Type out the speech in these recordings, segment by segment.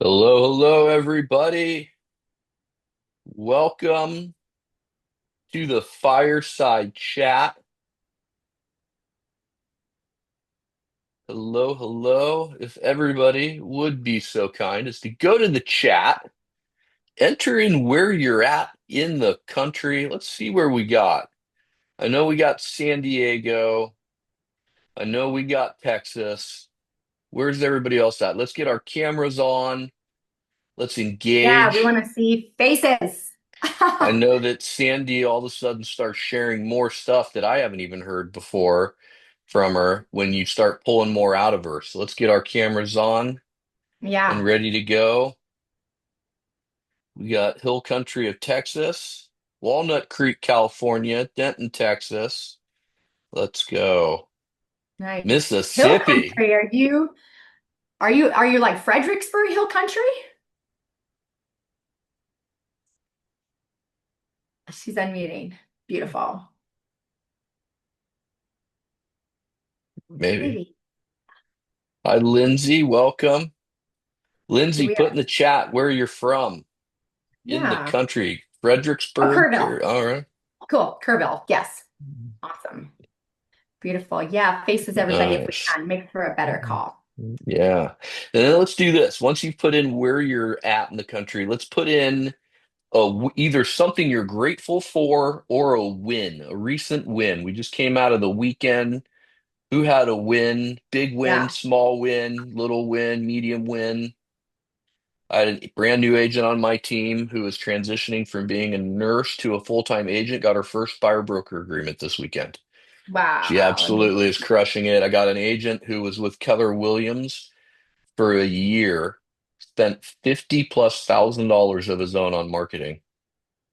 Hello, hello, everybody. Welcome to the Fireside Chat. Hello, hello. If everybody would be so kind as to go to the chat, enter in where you're at in the country. Let's see where we got. I know we got San Diego. I know we got Texas. Where's everybody else at? Let's get our cameras on. Let's Yeah, we engage. want to see faces. I know that Sandy all of a sudden starts sharing more stuff that I haven't even heard before from her when you start pulling more out of her. So let's get our cameras on and Yeah. ready to go. We got Hill Country of Texas, Walnut Creek, California, Denton, Texas. Let's go. Nice. Hill Mississippi. country. Are you like Fredericksburg Hill Country? She's unmuting. Beautiful. Maybe. Maybe. Hi, Lindsay. Welcome. Do Lindsay, we put have in the chat where you're from in the yeah. country. Oh, Fredericksburg. Kerrville. All right. Cool. Kerrville. Yes. Awesome. Beautiful. Yeah, faces everybody if we Nice. can. Make for a better call. Yeah. And then let's do this. Once you've put in where you're at in the country, let's put in either something you're grateful for or a win, a recent win. We just came out of the weekend. Who had a win? Big win, Yeah. small win, little win, medium win. I had a brand new agent on my team who is transitioning from being a nurse to a full-time agent, got her first buyer broker agreement this weekend. She Wow. absolutely is Amazing. crushing it. I got an agent who was with Keller Williams for a year, spent 50 plus $1,000 of his own on marketing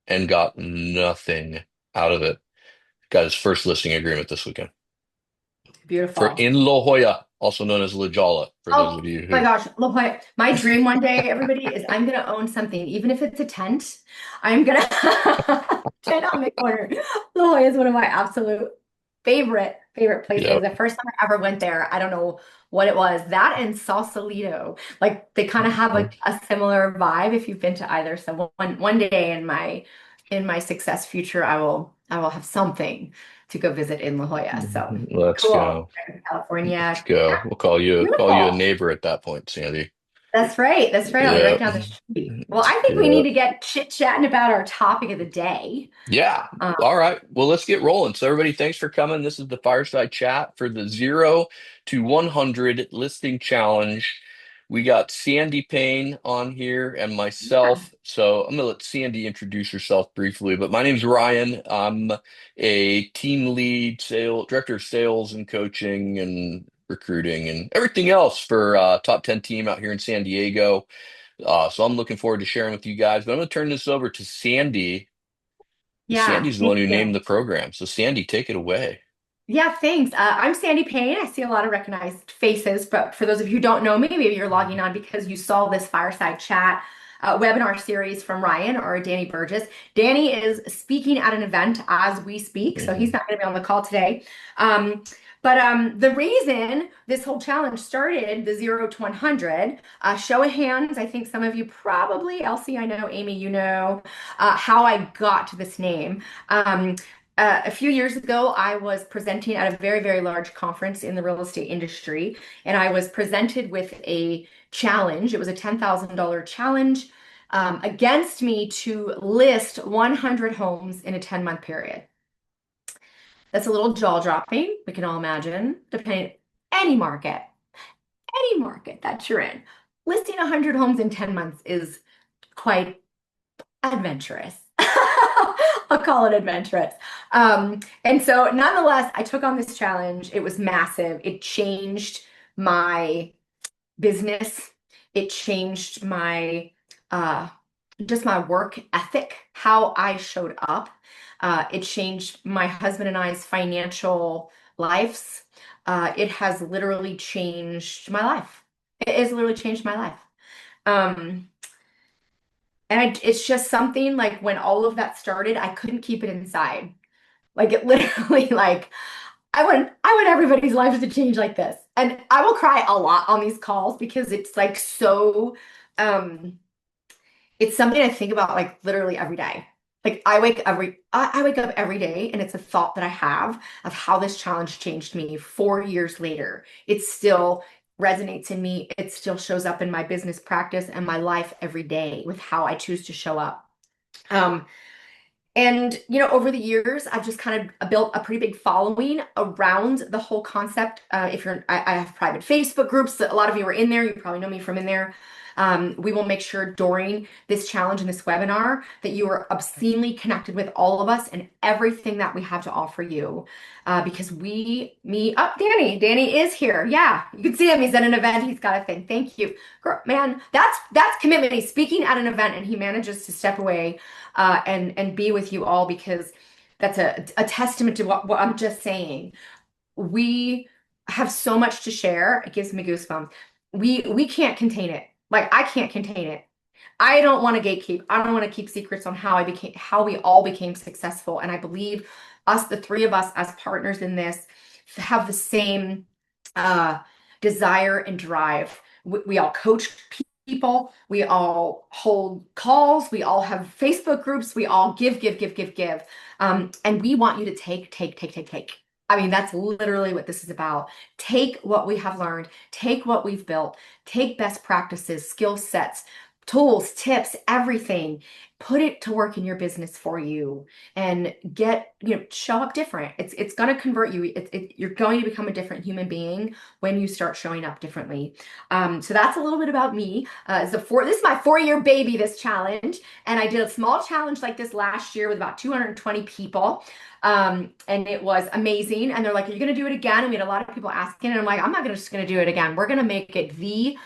and got nothing out of it. Got his first listing agreement this weekend for Beautiful. in La Jolla, also known as La Jolla, for those Oh of you my who. gosh, LaPointe. My dream one day, everybody, is I'm gonna own something, even if it's a tent. I'm gonna tent on the corner. La Jolla is one of my absolute favorite places. Yep. The first time I ever went there, I don't know what it was. That and Sausalito, like they kind of have like a similar vibe if you've been to either. So one day in my success future, I will have something to go visit in La Jolla. So Let's cool. go. Let's California. Yeah, go. We'll call you a beautiful. neighbor at that point, Sandy. That's right. That's right. I'll be right Yep. down the street. Well, I think we need Yep. to get chit-chatting about our topic of the day. Yeah. Um, All right. Well, let's get rolling. So, everybody, thanks for coming. This is the Fireside Chat for the 0 to 100 listing challenge. We got Sandy Payne on here and yeah. myself. So, I'm going to let Sandy introduce herself briefly. But my name's Ryan. I'm a team lead, director of sales and coaching and recruiting and everything else for top 10 team out here in San Diego. So, I'm looking forward to sharing with you guys. But I'm going to turn this over to Sandy. Yeah, Sandy's the thank one who named you. the program. So Sandy, take it away. Yeah, thanks. I'm Sandy Payne. I see a lot of recognized faces, but for those of you who don't know me, maybe you're logging on because you saw this fireside chat webinar series from Ryan or Danny Burgess. Danny is speaking at an event as we speak, so he's Mhm. not going to be on the call today. Um, but the reason this whole challenge started, the 0 to 100, show of hands, I think some of you probably, Elsie, I know, Amy, you know, how I got to this name. A few years ago, I was presenting at a very large conference in the real estate industry, and I was presented with a challenge. It was a $10,000 challenge against me to list 100 homes in a 10-month period. That's a little jaw-dropping, we can all imagine, depending any market, any market that you're in. Listing 100 homes in 10 months is quite adventurous. I'll call it adventurous. And so, nonetheless, I took on this challenge. It was massive. It changed my business. It changed my uh, just my work ethic, how I showed up. It changed my husband and I's financial lives. It has literally changed my life. It has literally changed my life. Um, it's just something like when all of that started, I couldn't keep it inside. Like it literally, like I want everybody's lives to change like this. And I will cry a lot on these calls because it's like so Um, it's something I think about like literally every day. Like I wake up every day and it's a thought that I have of how this challenge changed me 4 years later. It still resonates in me. It still shows up in my business practice and my life every day with how I choose to show up. Um, and over the years, I've just kind of built a pretty big following around the whole concept. If you're, I have private Facebook groups. A lot of you are in there. You probably know me from in there. We will make sure during this challenge and this webinar that you are obscenely connected with all of us and everything that we have to offer you. Because we meet up. Danny is here. Yeah, you can see him. He's at an event. He's got a thing. Thank you, girl, man. That's commitment. He's speaking at an event and he manages to step away and be with you all because that's a testament to what I'm just saying. We have so much to share. It gives me goosebumps. We can't contain it. Like I can't contain it. I don't want to gatekeep. I don't want to keep secrets on how we all became successful. And I believe us, the three of us as partners in this, have the same uh, desire and drive. We all coach people. We all hold calls. We all have Facebook groups. We all give. And we want you to take. I mean, that's literally what this is about. Take what we have learned, take what we've built, take best practices, skill sets, tools, tips, everything, put it to work in your business for you and show up different. It's going to convert you. You're going to become a different human being when you start showing up differently. So that's a little bit about me. This is my 4-year baby, this challenge. And I did a small challenge like this last year with about 220 people. And it was amazing. And they're like, are you going to do it again? And we had a lot of people asking. And I'm like, I'm not just going to do it again. We're going to make it the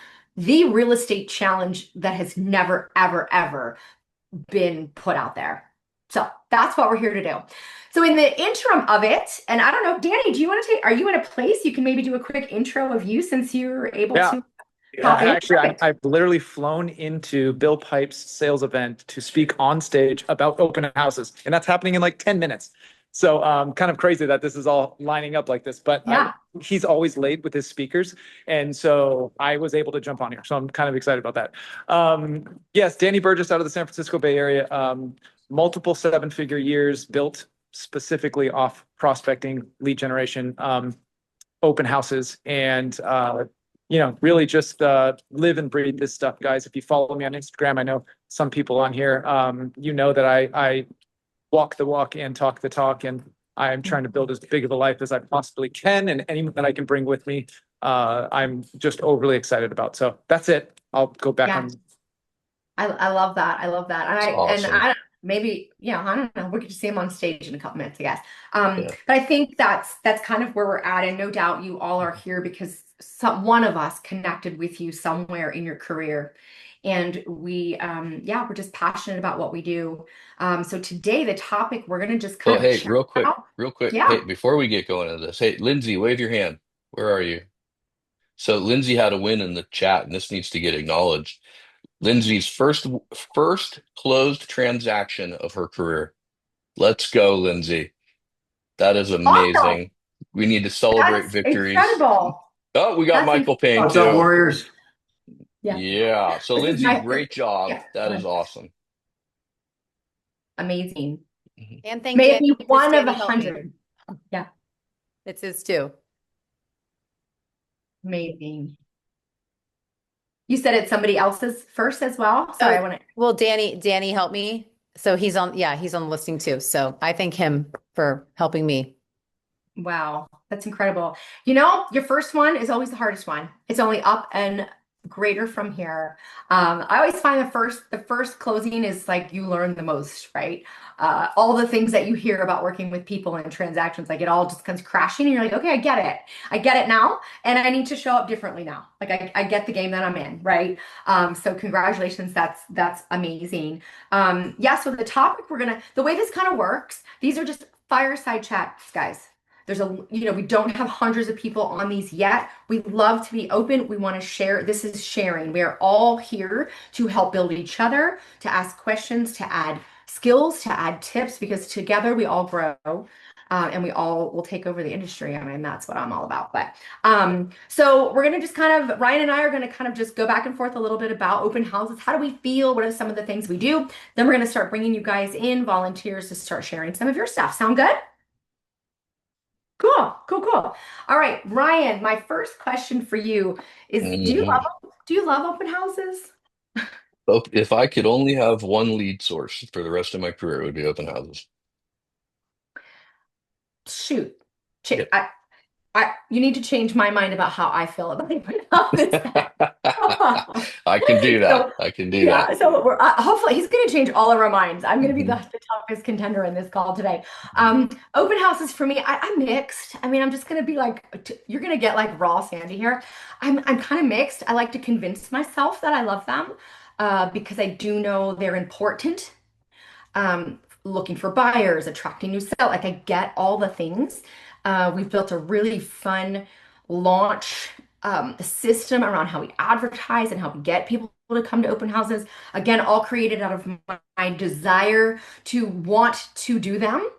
real estate challenge that has never, ever, ever been put out there. So that's what we're here to do. So in the interim of it, and I don't know, Danny, are you in a place you can maybe do a quick intro of you since you're able Yeah. to Yeah, pop in? actually, Perfect. I've literally flown into Bill Pipe's sales event to speak on stage about open houses, and that's happening in like 10 minutes. So kind of crazy that this is all lining up like this, but Yeah. he's always late with his speakers. And so I was able to jump on here. So I'm kind of excited about that. Yes, Danny Burgess out of the San Francisco Bay Area, multiple 7-figure years built specifically off prospecting, lead generation, open houses, and really just live and breathe this stuff, guys. If you follow me on Instagram, I know some people on here, that I walk the walk and talk the talk, and I'm trying to build as big of a life as I possibly can, and anyone that I can bring with me, I'm just overly excited about. So that's it. I'll go back Yeah. on. I love that. I love that. It's awesome. I maybe, I don't know. We could just see him on stage in a couple minutes, I guess. Yeah. But I think that's kind of where we're at. And no doubt you all are here because one of us connected with you somewhere in your career. And we're just passionate about what we do. So today, the topic we're going to just Oh, kind of hey, chat about. real quick. Yeah. Hey, before we get going into this, hey, Lindsay, wave your hand. Where are you? So Lindsay had a win in the chat, and this needs to get acknowledged. Lindsay's first closed transaction of her career. Let's go, Lindsay. That is Awesome. amazing. We need to celebrate That's victories. incredible. Oh, we got That's Michael Payne incredible. What's up, too. Warriors? Yeah. Yeah. So This is Lindsay, my great job. yeah. That is awesome. Amazing. Mhm. And thank May it Danny be because one of Danny helped me. 100. Yeah. It's his too. Amazing. You said it's somebody else's first as well. Sorry, I want to. Well, Danny helped me. So he's on the listing too. So I thank him for helping me. Wow, that's incredible. Your first one is always the hardest one. It's only up and greater from here. I always find the first closing is like you learn the most, right? All the things that you hear about working with people and transactions, like it all just comes crashing, and you're like, okay, I get it. I get it now, and I need to show up differently now. Like I get the game that I'm in, right? So congratulations, that's amazing. So the topic the way this kind of works, these are just fireside chats, guys. We don't have hundreds of people on these yet. We love to be open. We want to share. This is sharing. We are all here to help build each other, to ask questions, to add skills, to add tips, because together we all grow. and we all will take over the industry. I mean, that's what I'm all about. But so we're gonna just kind of, Ryan and I are gonna kind of just go back and forth a little bit about open houses. How do we feel? What are some of the things we do? Then we're gonna start bringing you guys in, volunteers, to start sharing some of your stuff. Sound good? Cool, cool, cool. All right, Ryan, my first question for you is, Mhm. do you love open houses? If I could only have one lead source for the rest of my career, it would be open houses. Shoot. Yeah. You need to change my mind about how I feel about open houses. I can do that. So, I can do yeah, that. so we're hopefully he's going to change all of our minds. I'm going to be Mhm. the toughest contender in this call today. Open houses for me, I'm mixed. I mean, I'm just going to be like, you're going to get like raw Sandy here. I'm kind of mixed. I like to convince myself that I love them because I do know they're important. Looking for buyers, attracting new sale. Like I get all the things. We've built a really fun launch system around how we advertise and how we get people to come to open houses. Again, all created out of my desire to want to do them,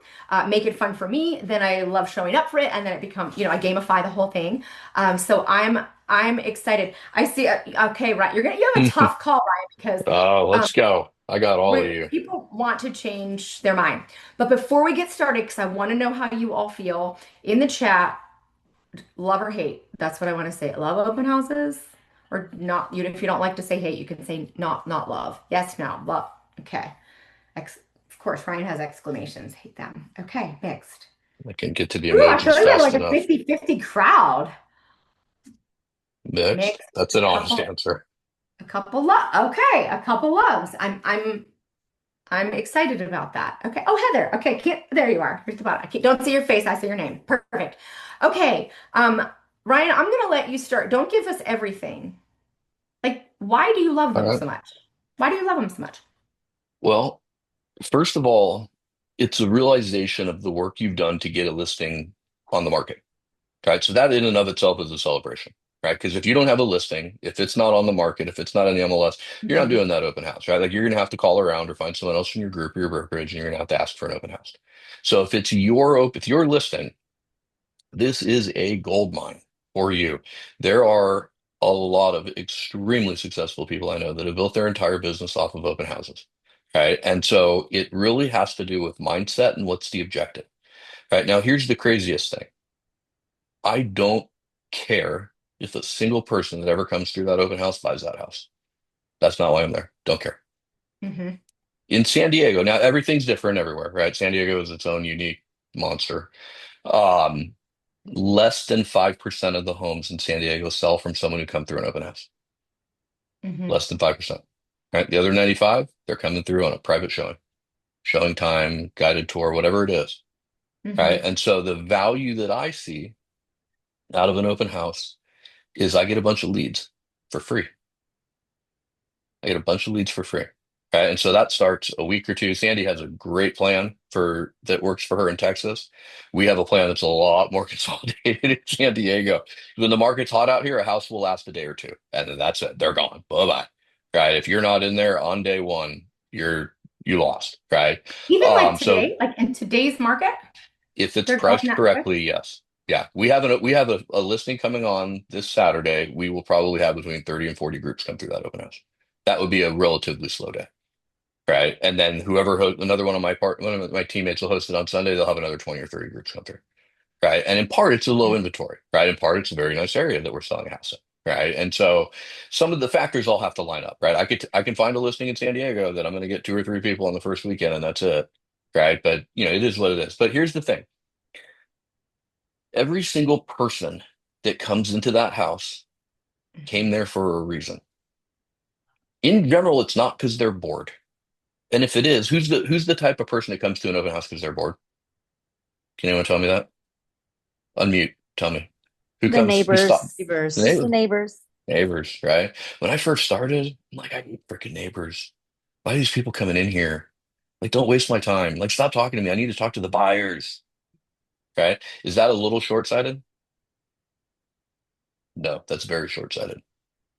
make it fun for me. Then I love showing up for it, and then it becomes, I gamify the whole thing. So I'm excited. I see. Okay, right. You have a tough call, Ryan, because Oh, um, let's go. I got all of you. people want to change their mind. But before we get started, because I want to know how you all feel in the chat, love or hate. That's what I want to say. Love open houses or not? If you don't like to say hate, you can say not love. Yes, no, love. Okay. Of course, Ryan has exclamations. Hate them. Okay, mixed. I can get to the Ooh, I emojis feel like we have fast like a enough. 50-50 crowd. Mixed. Mixed. That's an honest answer. A couple love. Okay, a couple loves. I'm excited about that. Okay. Oh, Heather. Okay. There you are. Here's the bottom. Don't see your face. I see your name. Perfect. Okay. Ryan, I'm going to let you start. Don't give us everything. Like, why do you love All them right. so much? Why do you love them so much? Well, first of all, it's a realization of the work you've done to get a listing on the market. Right. So that in and of itself is a celebration. Right. Because if you don't have a listing, if it's not on the market, if it's not in the MLS, you're not Mhm. doing that open house, right? Like you're going to have to call around or find someone else in your group or your brokerage, and you're going to have to ask for an open house. So if your listing, this is a gold mine for you. There are a lot of extremely successful people I know that have built their entire business off of open houses. Right. And so it really has to do with mindset and what's the objective. Right. Now, here's the craziest thing. I don't care if a single person that ever comes through that open house buys that house. That's not why I'm there. Don't care. Mhm. In San Diego, now everything's different everywhere, right? San Diego is its own unique monster. Um, Less than 5% of the homes in San Diego sell from someone who come through an open house. Mhm. Less than 5%. Right? The other 95, they're coming through on a private showing time, guided tour, whatever it is. Right. Mhm. And so the value that I see out of an open house is I get a bunch of leads for free. I get a bunch of leads for free. Right. And so that starts a week or two. Sandy has a great plan for that works for her in Texas. We have a plan that's a lot more consolidated in San Diego. When the market's hot out here, a house will last a day or two, and then that's it. They're gone. Bye-bye. Right. If you're not in there on day one, you lost. Right. Even like So today, like in today's market, if it's they're going priced that quick. correctly, yes. Yeah. We have a listing coming on this Saturday. We will probably have between 30 and 40 groups come through that open house. That would be a relatively slow day. Right. And then another one of my teammates will host it on Sunday. They'll have another 20 or 30 groups come through. Right. And in part, it's a low inventory. Right. In part, it's a very nice area that we're selling a house in. Right. And so some of the factors all have to line up. Right. I can find a listing in San Diego that I'm going to get two or three people on the first weekend, and that's it. Right. But, it is what it is. But here's the thing. Every single person that comes into that house came there for a reason. In general, it's not because they're bored. And if it is, who's the type of person that comes to an open house because they're bored? Can anyone tell me that? Unmute. Tell me. The Who stopped? neighbors, The Neighbors. the neighbor. neighbors. Neighbors, right? When I first started, I'm like, I need freaking neighbors. Why are these people coming in here? Like, don't waste my time. Like, stop talking to me. I need to talk to the buyers. Right? Is that a little short-sighted? No, that's very short-sighted.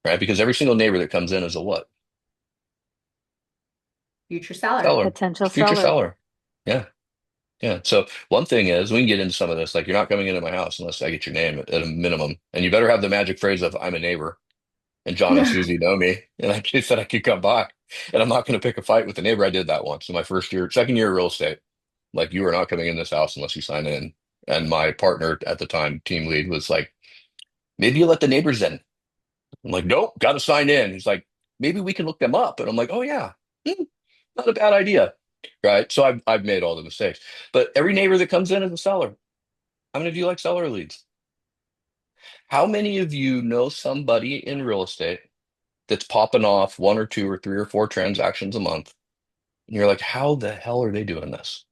Right? Because every single neighbor that comes in is a what? Future seller. Seller. Potential Future seller. seller. Yeah. Yeah. So one thing is we can get into some of this. Like you're not coming into my house unless I get your name at a minimum. And you better have the magic phrase of I'm a neighbor and John and Susie know me. And I just said I could come by. And I'm not going to pick a fight with the neighbor. I did that once in my first year, second year of real estate. Like you are not coming in this house unless you sign in. And my partner at the time, team lead, was like, maybe you let the neighbors in. I'm like, nope, got to sign in. He's like, maybe we can look them up. And I'm like, oh yeah, not a bad idea. Right. So I've made all the mistakes. But every neighbor that comes in is a seller. How many of you like seller leads? How many of you know somebody in real estate that's popping off one or two or three or four transactions a month? And you're like, how the hell are they doing this?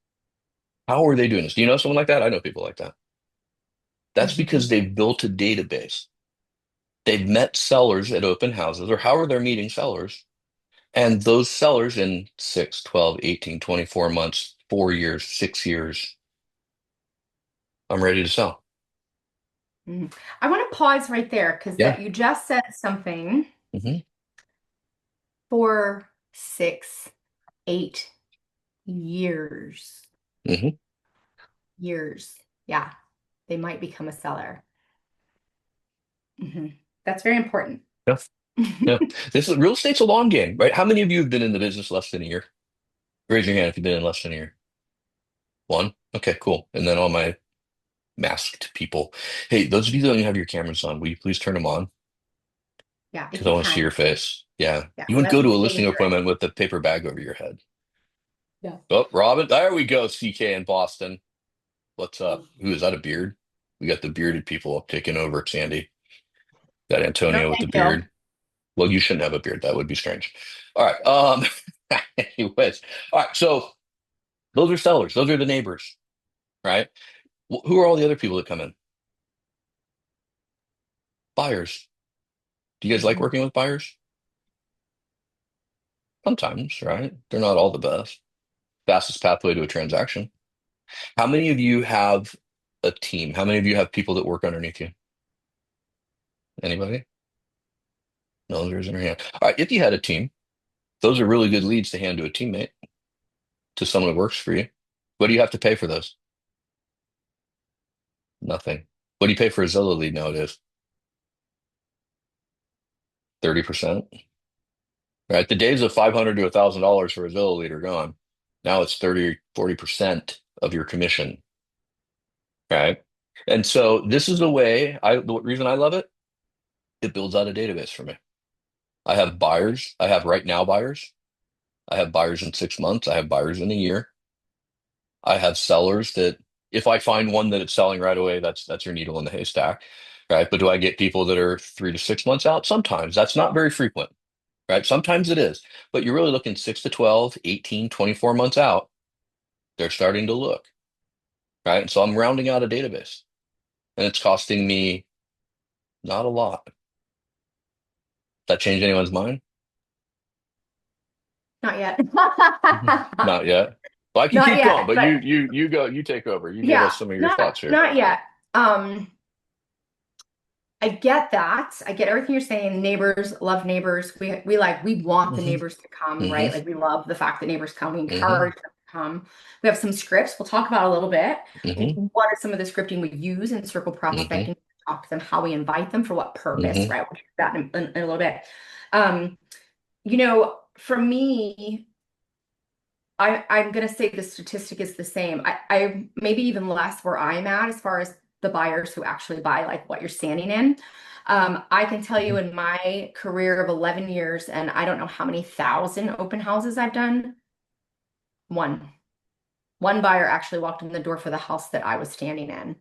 How are they doing this? Do you know someone like that? I know people like that. That's because Mhm. they've built a database. They've met sellers at open houses, or how are they meeting sellers? And those sellers in 6, 12, 18, 24 months, 4 years, 6 years, I'm ready to sell. Mhm. I want to pause right there because Yeah. that you just said something Hmm. 4, 6, 8 years. Hmm. Years. Yeah, they might become a seller. That's very important. Yeah. Yeah. This is real estate's a long game, right? How many of you have been in the business less than a year? Raise your hand if you've been in less than a year. One? Okay, cool. And then all my masked people. Hey, those of you that don't have your cameras on, will you please turn them on? Yeah, if Because I you want to see can. your face. Yeah. Yeah, You wouldn't unless go you to a stay listing here. appointment with the paper bag over your head. Yeah. Oh, Robin, there we go, CK in Boston. What's up? Who is that, a beard? We got the bearded people taking over, Sandy. Got No, Antonio with the thank you. beard. Well, you shouldn't have a beard. That would be strange. All right. Anyways. All right. So those are sellers. Those are the neighbors, right? Who are all the other people that come in? Buyers. Do you guys like Mhm. working with buyers? Sometimes, right? They're not all the best. Fastest pathway to a transaction. How many of you have a team? How many of you have people that work underneath you? Anybody? No, there's your hand. All right. If you had a team, those are really good leads to hand to a teammate, to someone who works for you. What do you have to pay for those? Nothing. What do you pay for a Zillow lead nowadays? 30%. Right? The days of 500 to $1,000 for a Zillow lead are gone. Now it's 30, 40% of your commission. Right? And so this is the way the reason I love it, it builds out a database for me. I have buyers. I have right now buyers. I have buyers in 6 months. I have buyers in a year. I have sellers that if I find one that it's selling right away, that's your needle in the haystack. Right? But do I get people that are 3 to 6 months out? Sometimes. That's not very frequent. Right? Sometimes it is, but you're really looking 6 to 12, 18, 24 months out. They're starting to look, right? And so I'm rounding out a database and it's costing me not a lot. Does that change anyone's mind? Not yet. Not yet. Well, I can Not keep going, yet, but but you go, you take over. You give yeah, us some of your not thoughts here. not yet. I get that. I get everything you're saying. Neighbors love neighbors. We want the Hmm. neighbors to come, Hmm. right? Like we love the fact that neighbors come. We Hmm. encourage them to come. We have some scripts we'll talk about a little bit. Hmm. What are some of the scripting we use in circle Hmm. prospecting? Talk to them, how we invite them, for what purpose, Hmm. right? We'll do that in a little bit. Um, for me, I'm gonna say the statistic is the same. I maybe even less where I'm at as far as the buyers who actually buy, like what you're standing in. I can tell you in my career of 11 years, and I don't know how many thousand open houses I've done, one. One buyer actually walked in the door for the house that I was standing in.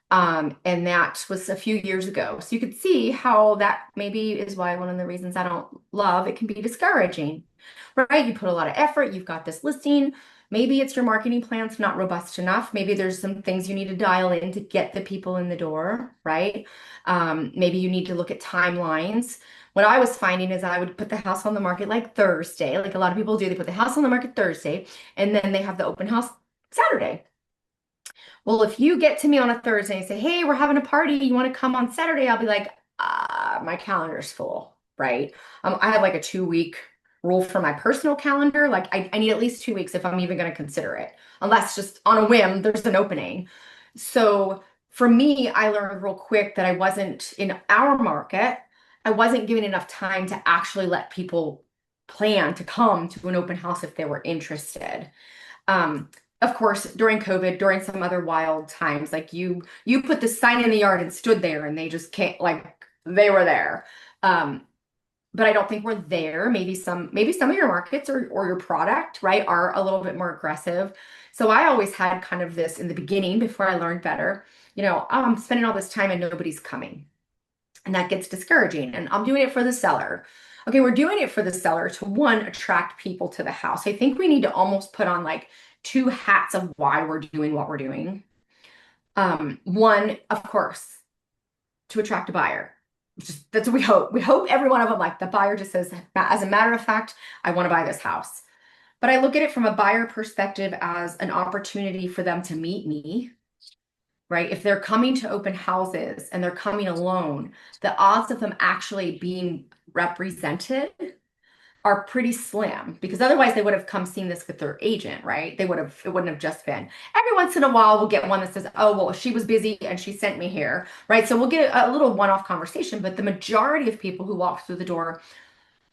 And that was a few years ago. So you could see how that maybe is why one of the reasons I don't love it can be discouraging, right? You put a lot of effort, you've got this listing. Maybe it's your marketing plan's not robust enough. Maybe there's some things you need to dial in to get the people in the door, right? Maybe you need to look at timelines. What I was finding is I would put the house on the market like Thursday, like a lot of people do. They put the house on the market Thursday, and then they have the open house Saturday. Well, if you get to me on a Thursday and say, hey, we're having a party, you want to come on Saturday? I'll be like, my calendar's full, right? I have like a 2 week rule for my personal calendar. Like I need at least 2 weeks if I'm even going to consider it, unless just on a whim there's an opening. So for me, I learned real quick that I wasn't in our market, I wasn't given enough time to actually let people plan to come to an open house if they were interested. Um, of course, during COVID, during some other wild times, like you put the sign in the yard and stood there and they just can't like they were there. Um, but I don't think we're there. Maybe some of your markets or your product, right, are a little bit more aggressive. So I always had kind of this in the beginning before I learned better, oh, I'm spending all this time and nobody's coming. And that gets discouraging. And I'm doing it for the seller. Okay, we're doing it for the seller to one, attract people to the house. I think we need to almost put on like two hats of why we're doing what we're doing. One, of course, to attract a buyer. That's what we hope. We hope every one of them, like the buyer just says, as a matter of fact, I want to buy this house. But I look at it from a buyer perspective as an opportunity for them to meet me, right? If they're coming to open houses and they're coming alone, the odds of them actually being represented are pretty slim because otherwise they would have come seen this with their agent, right? It wouldn't have just been. Every once in a while, we'll get one that says, oh, well, she was busy and she sent me here, right? So we'll get a little one-off conversation, but the majority of people who walk through the door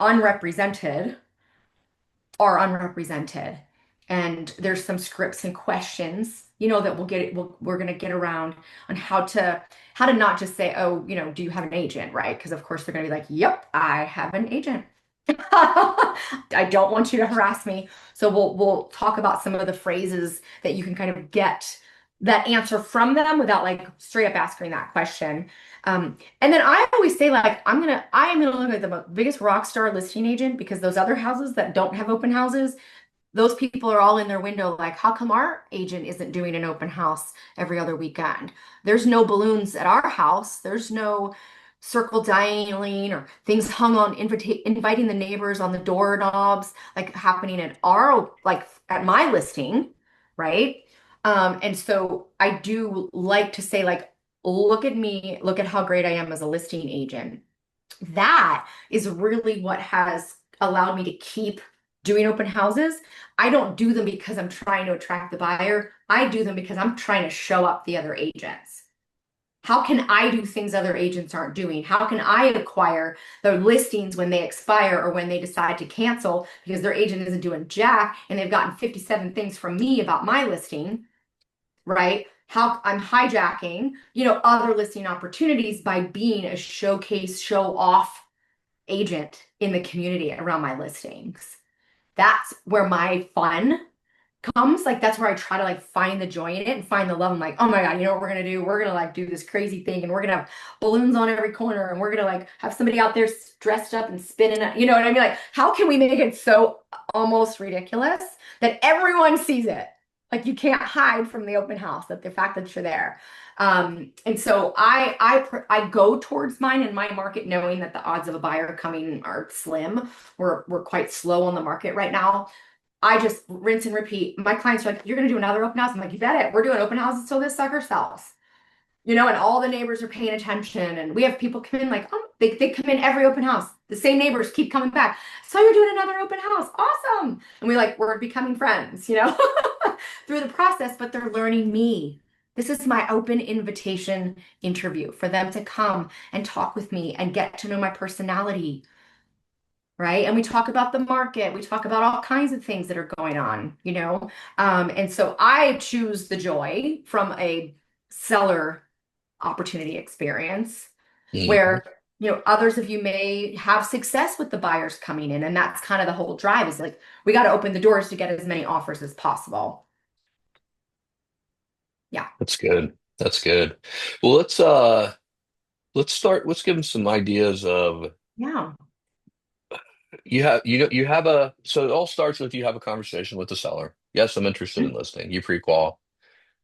unrepresented are unrepresented. And there's some scripts and questions, that we're going to get around on how to not just say, oh, do you have an agent, right? Because of course they're going to be like, yep, I have an agent. I don't want you to harass me. So we'll talk about some of the phrases that you can kind of get that answer from them without like straight up asking that question. And then I always say like I am gonna look at the biggest rock star listing agent because those other houses that don't have open houses, those people are all in their window like, how come our agent isn't doing an open house every other weekend? There's no balloons at our house. There's no circle dialing or things hung on inviting the neighbors on the doorknobs like happening at our like at my listing, right? And so I do like to say like, look at me, look at how great I am as a listing agent. That is really what has allowed me to keep doing open houses. I don't do them because I'm trying to attract the buyer. I do them because I'm trying to show up the other agents. How can I do things other agents aren't doing? How can I acquire the listings when they expire or when they decide to cancel because their agent isn't doing jack and they've gotten 57 things from me about my listing, right? How I'm hijacking, other listing opportunities by being a showcase, show off agent in the community around my listings. That's where my fun comes. Like that's where I try to like find the joy in it and find the love. I'm like, oh my God, you know what we're gonna do? We're gonna like do this crazy thing and we're gonna have balloons on every corner and we're gonna like have somebody out there dressed up and spinning it. You know what I mean? Like, how can we make it so almost ridiculous that everyone sees it? Like you can't hide from the open house, that the fact that you're there. And so I go towards mine in my market knowing that the odds of a buyer coming are slim. We're quite slow on the market right now. I just rinse and repeat. My clients are like, you're going to do another open house? I'm like, you bet it. We're doing open houses till this sucker sells. And all the neighbors are paying attention. And we have people come in like, oh, they come in every open house. The same neighbors keep coming back. So you're doing another open house. Awesome. And we're becoming friends, through the process, but they're learning me. This is my open invitation interview for them to come and talk with me and get to know my personality. Right. And we talk about the market. We talk about all kinds of things that are going on, And so I choose the joy from a seller opportunity experience where, others of you may have success with the buyers coming in. And that's kind of the whole drive is like, we got to open the doors to get as many offers as possible. Yeah. That's good. That's good. Well, let's give them some ideas of Yeah. so it all starts with you have a conversation with the seller. Yes, I'm interested in listing. You pre-qual,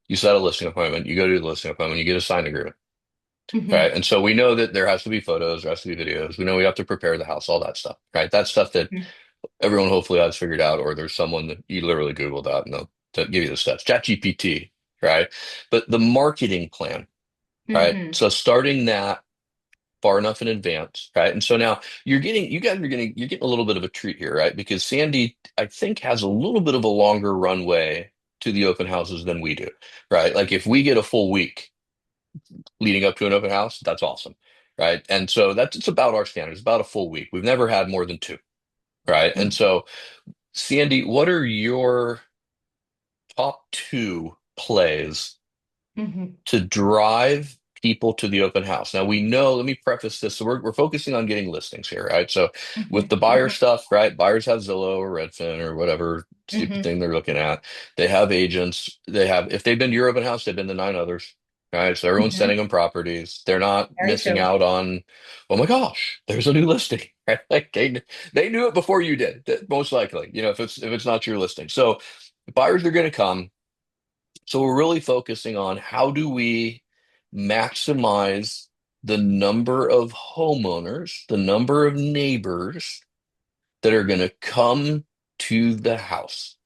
you set a listing appointment, you go to the listing appointment, you get a signed agreement. Right. And so we know that there has to be photos, there has to be videos. We know we have to prepare the house, all that stuff. Right. That's stuff that everyone hopefully has figured out, or there's someone that you literally Googled that and they'll give you the steps. ChatGPT, right? But the marketing plan, right? So starting that far enough in advance, right? And so now you're getting a little bit of a treat here, right? Because Sandy, I think, has a little bit of a longer runway to the open houses than we do, right? Like if we get a full week leading up to an open house, that's awesome, right? And so it's about our standards, about a full week. We've never had more than two, right? And so, Sandy, what are your top two plays Mhm. to drive people to the open house? Now we know, let me preface this. So we're focusing on getting listings here, right? So with Mhm. the buyer Mhm. stuff, right? Buyers have Zillow or Redfin or whatever stupid Mhm. thing they're looking at. They have agents. They have, if they've been to your open house, they've been to nine others. Right. So everyone's Mhm. sending them properties. They're not Very missing true. out on, oh my gosh, there's a new listing. Right? Like they knew it before you did, most likely, if it's not your listing. So buyers are going to come. So we're really focusing on how do we maximize the number of homeowners, the number of neighbors that are going to come to the house.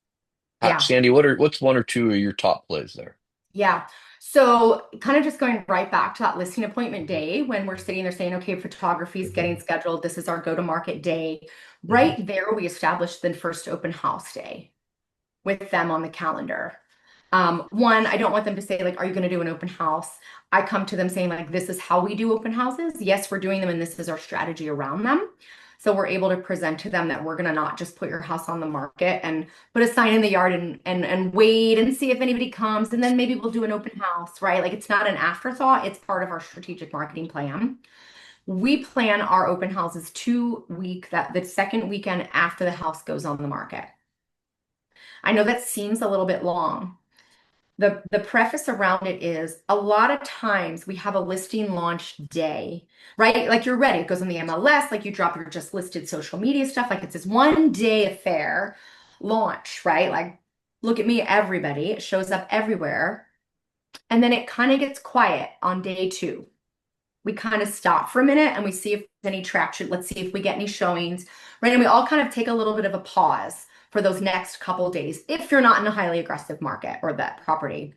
Yeah. Sandy, what's one or two of your top plays there? Yeah. So kind of just going right back to that listing appointment day when we're sitting there saying, okay, photography is getting scheduled. This is our go-to-market day. Mhm. Right there, we established the first open house day with them on the calendar. One, I don't want them to say, like, are you going to do an open house? I come to them saying, like, this is how we do open houses. Yes, we're doing them, and this is our strategy around them. So we're able to present to them that we're going to not just put your house on the market and put a sign in the yard and wait and see if anybody comes, and then maybe we'll do an open house, right? Like it's not an afterthought, it's part of our strategic marketing plan. We plan our open houses 2 week that the second weekend after the house goes on the market. I know that seems a little bit long. The preface around it is a lot of times we have a listing launch day, right? Like you're ready. It goes on the MLS, like you drop your just listed social media stuff. Like it's this 1 day affair launch, right? Like, look at me, everybody. It shows up everywhere. And then it kind of gets quiet on day two. We kind of stop for a minute and we see if there's any traction. Let's see if we get any showings, right? And we all kind of take a little bit of a pause for those next couple days if you're not in a highly aggressive market or that property.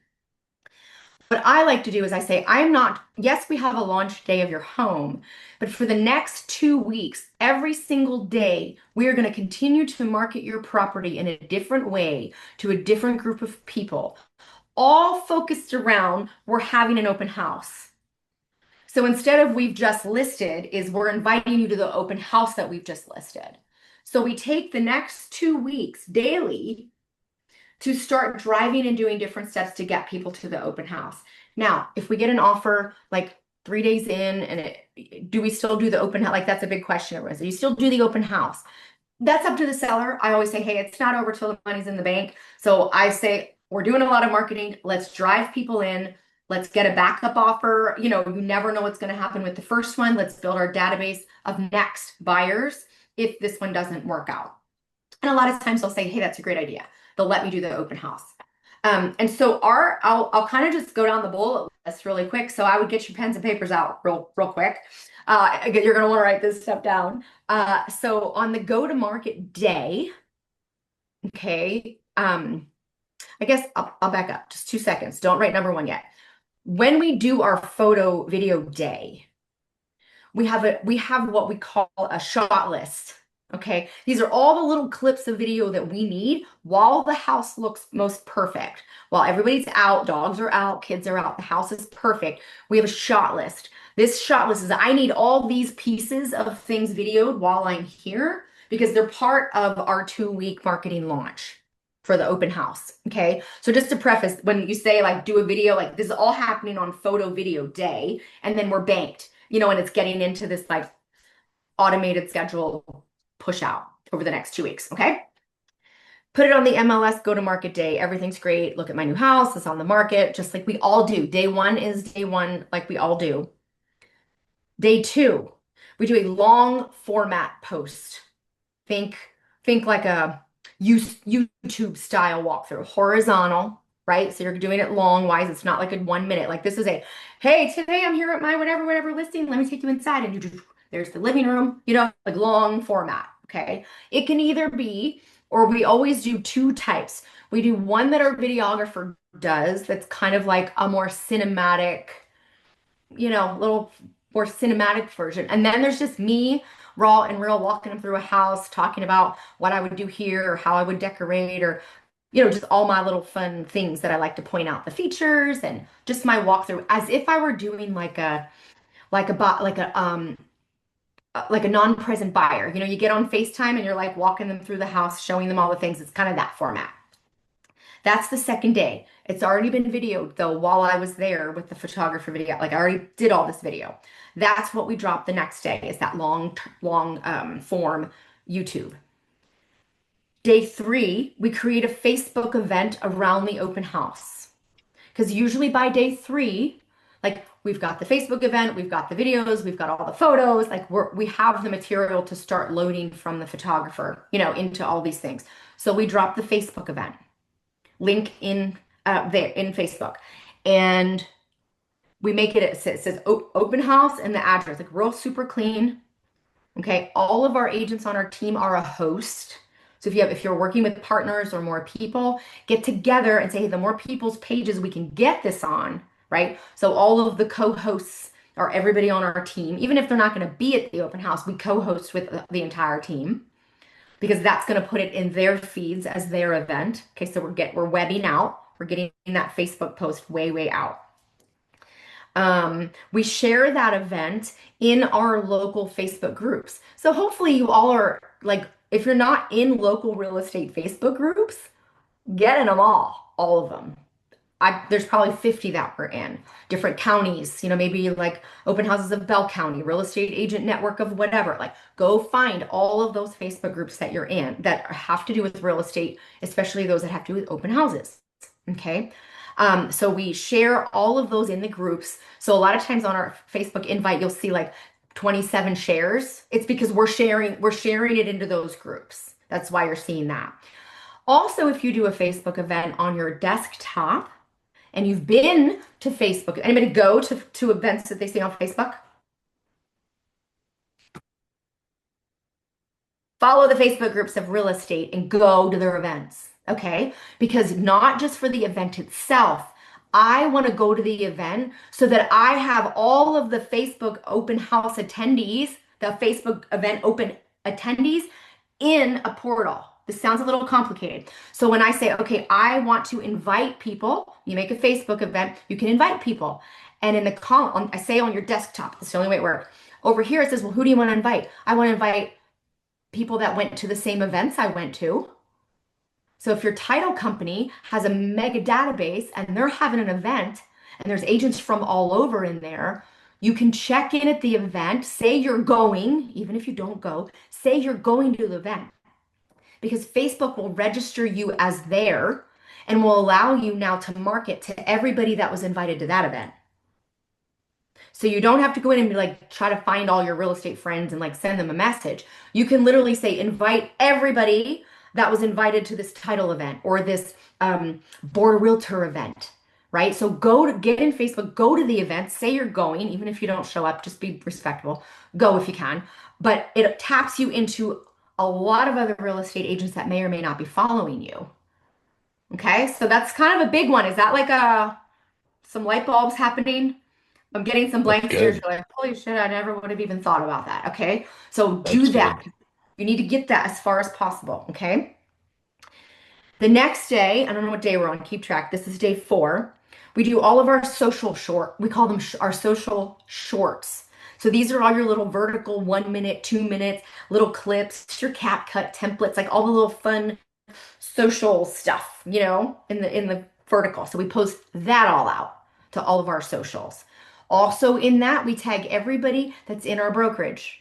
What I like to do is I say, I'm not, yes, we have a launch day of your home, but for the next 2 weeks, every single day, we are going to continue to market your property in a different way to a different group of people, all focused around we're having an open house. So instead of we've just listed, is we're inviting you to the open house that we've just listed. So we take the next 2 weeks daily to start driving and doing different steps to get people to the open house. Now, if we get an offer like 3 days in do we still do the open house? Like that's a big question. Do you still do the open house? That's up to the seller. I always say, hey, it's not over till the money's in the bank. So I say, we're doing a lot of marketing. Let's drive people in. Let's get a backup offer. You never know what's going to happen with the first one. Let's build our database of next buyers if this one doesn't work out. And a lot of times they'll say, hey, that's a great idea. They'll let me do the open house. And so I'll kind of just go down the bullet list really quick. So I would get your pens and papers out real quick. You're going to want to write this stuff down. So on the go to market day, okay, I guess I'll back up just 2 seconds. Don't write number one yet. When we do our photo video day, we have what we call a shot list. Okay, these are all the little clips of video that we need while the house looks most perfect. While everybody's out, dogs are out, kids are out, the house is perfect. We have a shot list. This shot list is I need all these pieces of things videoed while I'm here because they're part of our 2 week marketing launch for the open house. Okay, so just to preface, when you say like do a video, like this is all happening on photo video day, and then we're banked, and it's getting into this like automated schedule push out over the next 2 weeks. Okay. Put it on the MLS go to market day. Everything's great. Look at my new house. It's on the market, just like we all do. Day one is day one, like we all do. Day two, we do a long format post. Think, think like a YouTube style walkthrough, horizontal, right? So you're doing it long wise. It's not like a 1 minute. Like this is hey, today I'm here at my whatever listing. Let me take you inside and there's the living room, like long format. Okay. It can either be, or we always do two types. We do one that our videographer does that's kind of like a more cinematic, little or cinematic version. And then there's just me, raw and real, walking them through a house, talking about what I would do here or how I would decorate or, just all my little fun things that I like to point out the features and just my walkthrough as if I were doing like a non-present buyer. You get on FaceTime and you're like walking them through the house, showing them all the things. It's kind of that format. That's the second day. It's already been videoed though while I was there with the photographer video. Like I already did all this video. That's what we dropped the next day is that long form YouTube. Day 3, we create a Facebook event around the open house. Because usually by day 3, like we've got the Facebook event, we've got the videos, we've got all the photos, like we have the material to start loading from the photographer, into all these things. So we drop the Facebook event link in there in Facebook, and we make it says open house and the address, like real super clean. Okay, all of our agents on our team are a host. So if you're working with partners or more people, get together and say, hey, the more people's pages we can get this on, right? So all of the co-hosts are everybody on our team. Even if they're not going to be at the open house, we co-host with the entire team because that's going to put it in their feeds as their event. Okay, so we're webbing out. We're getting that Facebook post way out. We share that event in our local Facebook groups. So hopefully you all are like, if you're not in local real estate Facebook groups, get in them all of them. There's probably 50 that we're in different counties, maybe like open houses of Bell County, real estate agent network of whatever. Like go find all of those Facebook groups that you're in that have to do with real estate, especially those that have to do with open houses. Okay. So we share all of those in the groups. So a lot of times on our Facebook invite, you'll see like 27 shares. It's because we're sharing it into those groups. That's why you're seeing that. Also, if you do a Facebook event on your desktop and you've been to Facebook, anybody go to events that they see on Facebook? Follow the Facebook groups of real estate and go to their events. Okay, because not just for the event itself, I want to go to the event so that I have all of the Facebook open house attendees, the Facebook event open attendees in a portal. This sounds a little complicated. So when I say, okay, I want to invite people, you make a Facebook event, you can invite people. And in the column, I say on your desktop, that's the only way it works. Over here it says, well, who do you want to invite? I want to invite people that went to the same events I went to. So if your title company has a mega database and they're having an event and there's agents from all over in there, you can check in at the event, say you're going, even if you don't go, say you're going to the event because Facebook will register you as there and will allow you now to market to everybody that was invited to that event. So you don't have to go in and be like, try to find all your real estate friends and like send them a message. You can literally say, invite everybody that was invited to this title event or this board realtor event, right? So get in Facebook, go to the event, say you're going, even if you don't show up, just be respectful, go if you can. But it taps you into a lot of other real estate agents that may or may not be following you. Okay, so that's kind of a big one. Is that like some light bulbs happening? I'm getting some blank stares. Like, holy shit, I never would have even thought about that. Okay, so do that. You need to get that as far as possible, okay? The next day, I don't know what day we're on, keep track. This is day 4. We do all of our social we call them our social shorts. So these are all your little vertical 1 minute, 2 minutes, little clips, your CapCut templates, like all the little fun social stuff, in the vertical. So we post that all out to all of our socials. Also in that, we tag everybody that's in our brokerage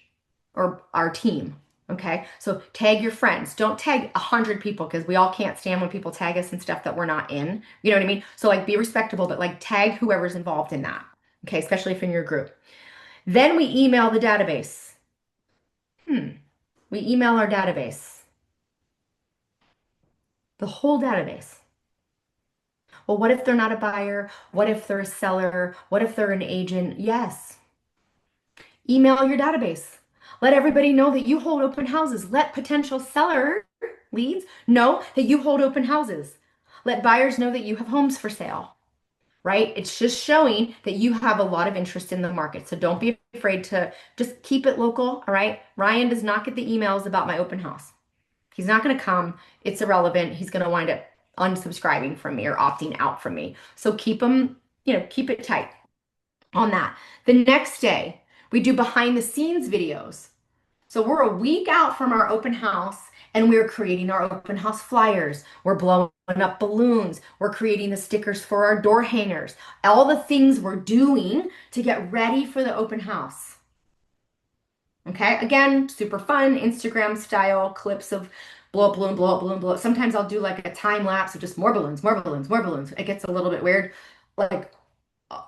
or our team. Okay, so tag your friends. Don't tag 100 people because we all can't stand when people tag us and stuff that we're not in. You know what I mean? So like be respectable, but like tag whoever's involved in that. Okay, especially if in your group. Then we email the database. We email our database. The whole database. Well, what if they're not a buyer? What if they're a seller? What if they're an agent? Yes. Email your database. Let everybody know that you hold open houses. Let potential seller leads know that you hold open houses. Let buyers know that you have homes for sale, right? It's just showing that you have a lot of interest in the market. So don't be afraid to just keep it local, all right? Ryan does not get the emails about my open house. He's not going to come. It's irrelevant. He's going to wind up unsubscribing from me or opting out from me. So keep them, keep it tight on that. The next day, we do behind the scenes videos. So we're a week out from our open house and we're creating our open house flyers. We're blowing up balloons. We're creating the stickers for our door hangers. All the things we're doing to get ready for the open house. Okay, again, super fun, Instagram style clips of blow up balloon, blow up balloon, blow up. Sometimes I'll do like a time lapse of just more balloons, more balloons, more balloons. It gets a little bit weird, like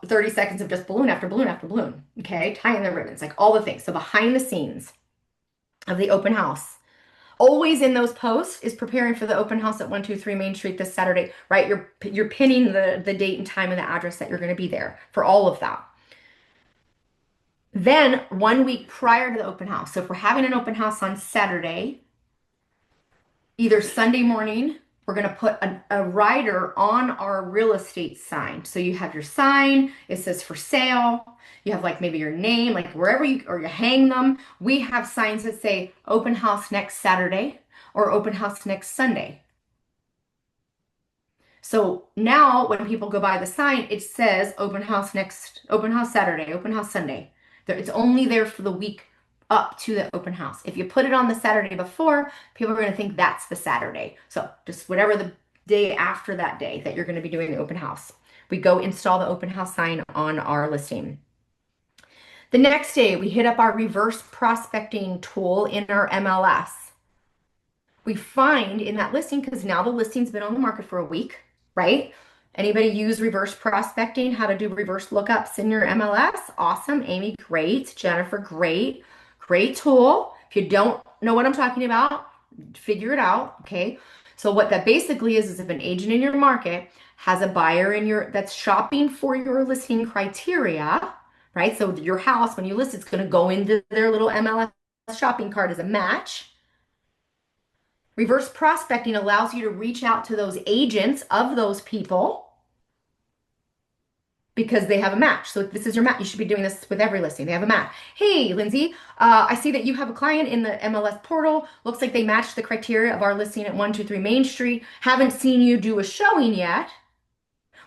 30 seconds of just balloon after balloon after balloon. Okay, tying the ribbons, like all the things. So behind the scenes of the open house. Always in those posts is preparing for the open house at 123 Main Street this Saturday, right? You're pinning the date and time and the address that you're going to be there for all of that. Then 1 week prior to the open house. So if we're having an open house on Saturday, either Sunday morning, we're going to put a rider on our real estate sign. So you have your sign, it says for sale. You have like maybe your name, like wherever you hang them. We have signs that say open house next Saturday or open house next Sunday. So now when people go by the sign, it says open house Saturday, open house Sunday. It's only there for the week up to the open house. If you put it on the Saturday before, people are going to think that's the Saturday. So just whatever the day after that day that you're going to be doing the open house. We go install the open house sign on our listing. The next day, we hit up our reverse prospecting tool in our MLS. We find in that listing, because now the listing's been on the market for a week, right? Anybody use reverse prospecting, how to do reverse lookups in your MLS? Awesome. Amy, great. Jennifer, great. Great tool. If you don't know what I'm talking about, figure it out, okay? So what that basically is if an agent in your market has a buyer that's shopping for your listing criteria, right? So your house, when you list, it's going to go into their little MLS shopping cart as a match. Reverse prospecting allows you to reach out to those agents of those people because they have a match. So this is your match. You should be doing this with every listing. They have a match. Hey, Lindsay, I see that you have a client in the MLS portal. Looks like they match the criteria of our listing at 123 Main Street. Haven't seen you do a showing yet.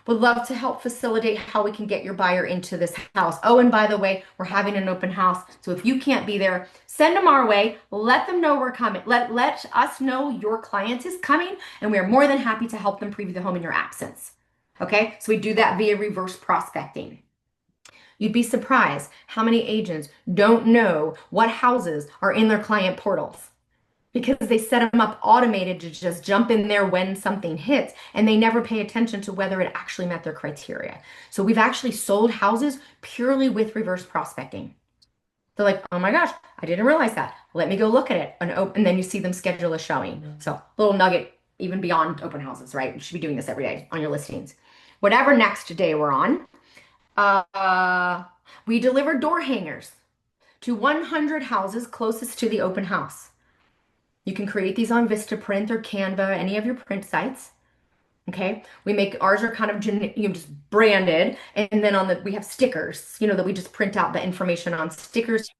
Would love to help facilitate how we can get your buyer into this house. Oh, and by the way, we're having an open house. So if you can't be there, send them our way. Let them know we're coming. Let us know your client is coming, and we are more than happy to help them preview the home in your absence. Okay, so we do that via reverse prospecting. You'd be surprised how many agents don't know what houses are in their client portals because they set them up automated to just jump in there when something hits, and they never pay attention to whether it actually met their criteria. So we've actually sold houses purely with reverse prospecting. They're like, oh my gosh, I didn't realize that. Let me go look at it. And then you see them schedule a showing. So little nugget, even beyond open houses, right? You should be doing this every day on your listings. Whatever next day we're on, we deliver door hangers to 100 houses closest to the open house. You can create these on Vistaprint or Canva, any of your print sites. Okay, we make ours are kind of just branded, and then we have stickers, that we just print out the information on stickers,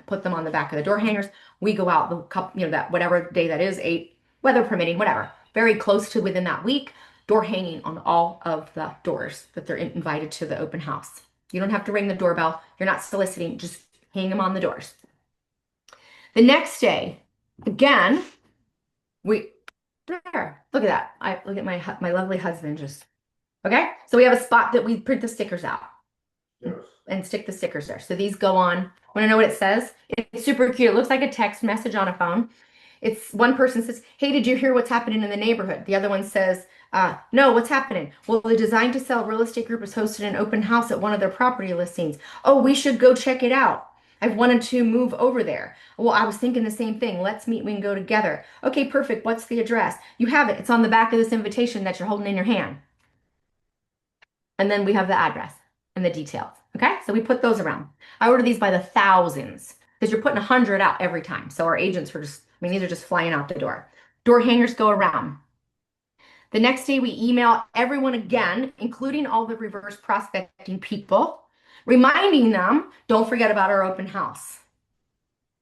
put them on the back of the door hangers. We go out the couple, that whatever day that is, 8, weather permitting, whatever, very close to within that week, door hanging on all of the doors that they're invited to the open house. You don't have to ring the doorbell. You're not soliciting, just hang them on the doors. The next day, again, there, look at that. Look at my lovely husband just, okay? So we have a spot that we print the stickers out and stick the stickers there. So these go on. Want to know what it says? It's super cute. It looks like a text message on a phone. It's one person says, hey, did you hear what's happening in the neighborhood? The other one says, no, what's happening? Well, the Design to Sell real estate group has hosted an open house at one of their property listings. Oh, we should go check it out. I've wanted to move over there. Well, I was thinking the same thing. Let's meet. We can go together. Okay, perfect. What's the address? You have it. It's on the back of this invitation that you're holding in your hand. And then we have the address and the details. Okay, so we put those around. I order these by the thousands because you're putting 100 out every time. So our agents were these are just flying out the door. Door hangers go around. The next day, we email everyone again, including all the reverse prospecting people, reminding them, don't forget about our open house.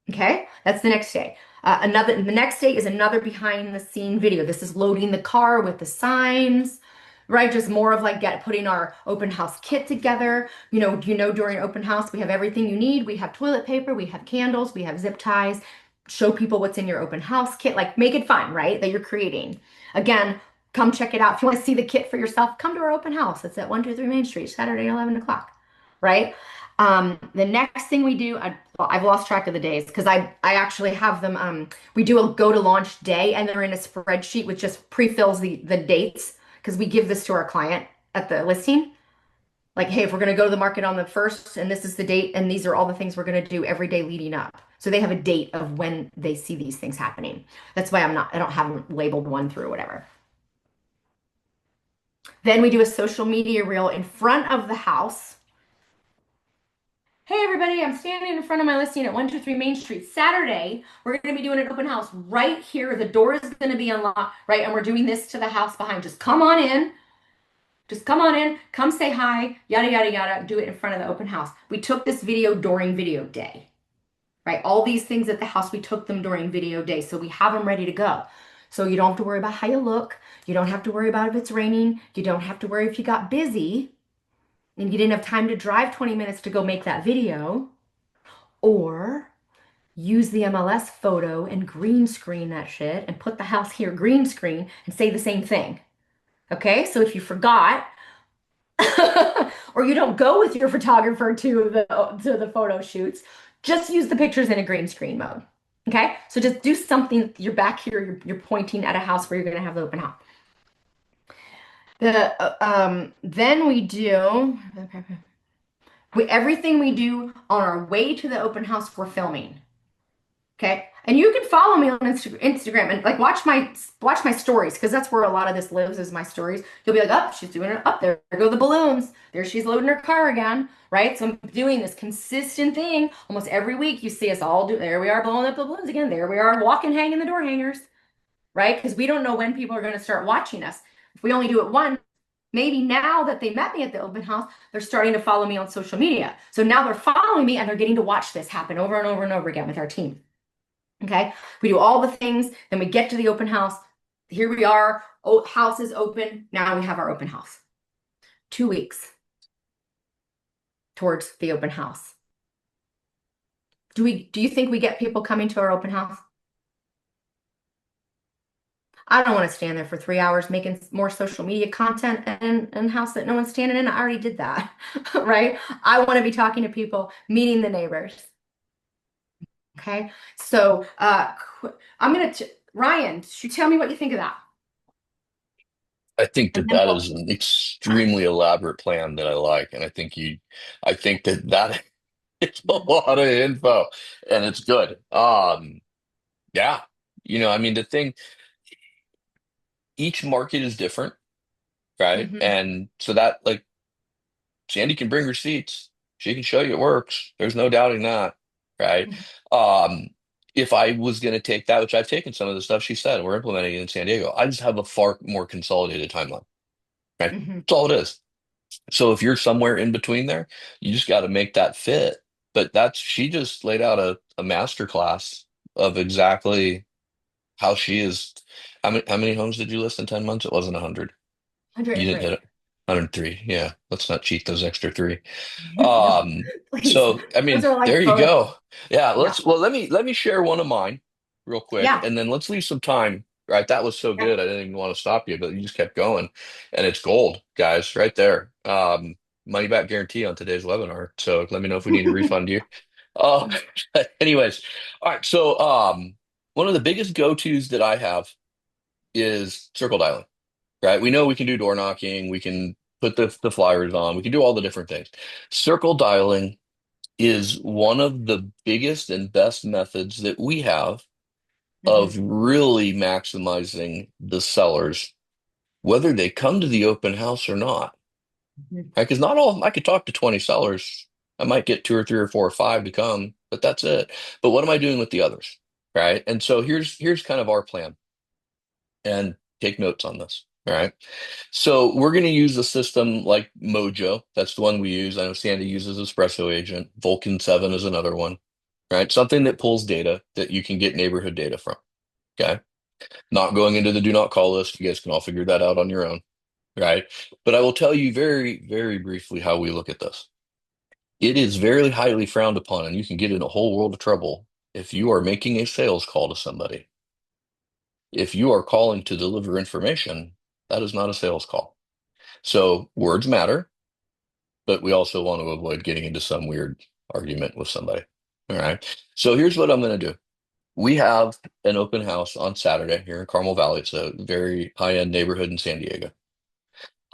Okay, that's the next day. The next day is another behind the scene video. This is loading the car with the signs, right? Just more of like putting our open house kit together. During open house, we have everything you need. We have toilet paper, we have candles, we have zip ties. Show people what's in your open house kit. Like make it fun, right? That you're creating. Again, come check it out. If you want to see the kit for yourself, come to our open house. It's at 123 Main Street, Saturday, 11 o'clock, right? The next thing we do, I've lost track of the days because I actually have them. We do a go to launch day and they're in a spreadsheet which just pre-fills the dates because we give this to our client at the listing. Like, hey, if we're going to go to the market on the first and this is the date and these are all the things we're going to do every day leading up. So they have a date of when they see these things happening. That's why I don't have them labeled one through whatever. Then we do a social media reel in front of the house. Hey everybody, I'm standing in front of my listing at 123 Main Street. Saturday, we're going to be doing an open house right here. The door is going to be unlocked, right? And we're doing this to the house behind. Just come on in. Just come on in. Come say hi. Yada, yada, yada. Do it in front of the open house. We took this video during video day, right? All these things at the house, we took them during video day. So we have them ready to go. So you don't have to worry about how you look. You don't have to worry about if it's raining. You don't have to worry if you got busy and you didn't have time to drive 20 minutes to go make that video, or use the MLS photo and green screen that shit and put the house here green screen and say the same thing. Okay, so if you forgot or you don't go with your photographer to the photo shoots, just use the pictures in a green screen mode. Okay, so just do something. You're back here, you're pointing at a house where you're going to have the open house. Then we do everything we do on our way to the open house, we're filming. Okay. And you can follow me on Instagram and like watch my stories because that's where a lot of this lives is my stories. You'll be like, oh, she's doing it up there. There go the balloons. There she's loading her car again. Right. So I'm doing this consistent thing almost every week. You see us all do. There we are blowing up the balloons again. There we are walking, hanging the door hangers. Right. Because we don't know when people are going to start watching us. If we only do it once, maybe now that they met me at the open house, they're starting to follow me on social media. So now they're following me and they're getting to watch this happen over and over and over again with our team. Okay, we do all the things, then we get to the open house. Here we are, house is open. Now we have our open house. 2 weeks towards the open house. Do you think we get people coming to our open house? I don't want to stand there for 3 hours making more social media content in house that no one's standing in. I already did that, right? I want to be talking to people, meeting the neighbors. Okay, so I'm gonna Ryan, should you tell me what you think of that? I think that is an extremely elaborate plan that I like, and I think that it's a lot of info, and it's good. Yeah, I mean, the thing, each market is different, right? Mhm. And so that, like, Sandy can bring receipts. She can show you it works. There's no doubting that, right? Um, if I was going to take that, which I've taken some of the stuff she said, and we're implementing it in San Diego, I just have a far more consolidated timeline, right? Mhm. That's all it is. So if you're somewhere in between there, you just got to make that fit. But she just laid out a master class of exactly how she is. How many homes did you list in 10 months? It wasn't 100. You didn't hit 103. it. 103. Yeah. Let's not cheat those extra three. No, Um, please. so I Those mean, are like there you photos. go. Yeah, Yeah. let me share one of mine real quick, Yeah. and then let's leave some time. Right, that was so Yeah. good. I didn't even want to stop you, but you just kept going, and it's gold, guys, right there. Money back guarantee on today's webinar. So let me know if we need to refund you. Uh, anyways, all right. So one of the biggest go-tos that I have is circle dialing. Right, we know we can do door knocking, we can put the flyers on, we can do all the different things. Circle dialing is one of the biggest and best methods that we have Mhm. of really maximizing the sellers, whether they come to the open house or not. Mhm. Right? Because not all of them, I could talk to 20 sellers. I might get two or three or four or five to come, but that's it. But what am I doing with the others? Right. And so here's kind of our plan. And take notes on this. All right. So we're going to use a system like Mojo. That's the one we use. I know Sandy uses Espresso Agent. Vulcan 7 is another one. Right. Something that pulls data that you can get neighborhood data from. Okay. Not going into the do not call list. You guys can all figure that out on your own. Right. But I will tell you very, very briefly how we look at this. It is very highly frowned upon, and you can get in a whole world of trouble if you are making a sales call to somebody. If you are calling to deliver information, that is not a sales call. So words matter, but we also want to avoid getting into some weird argument with somebody. All right. So here's what I'm going to do. We have an open house on Saturday here in Carmel Valley. It's a very high-end neighborhood in San Diego.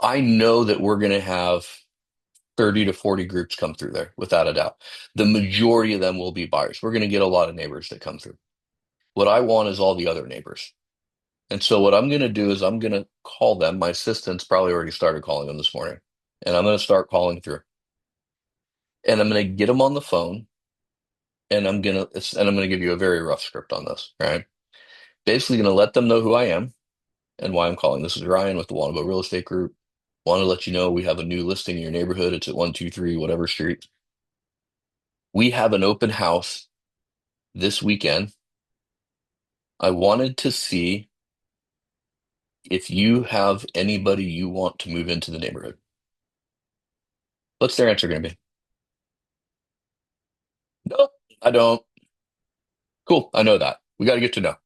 I know that we're going to have 30 to 40 groups come through there, without a doubt. The majority of them will be buyers. We're going to get a lot of neighbors that come through. What I want is all the other neighbors. And so what I'm going to do is I'm going to call them. My assistant's probably already started calling them this morning. And I'm going to start calling through. And I'm going to get them on the phone. And I'm going to give you a very rough script on this, right? Basically going to let them know who I am and why I'm calling. This is Ryan with the Wannabe Real Estate Group. Want to let you know we have a new listing in your neighborhood. It's at 123 whatever street. We have an open house this weekend. I wanted to see if you have anybody you want to move into the neighborhood. What's their answer going to be? Nope, I don't. Cool, I know that. We got to get to know,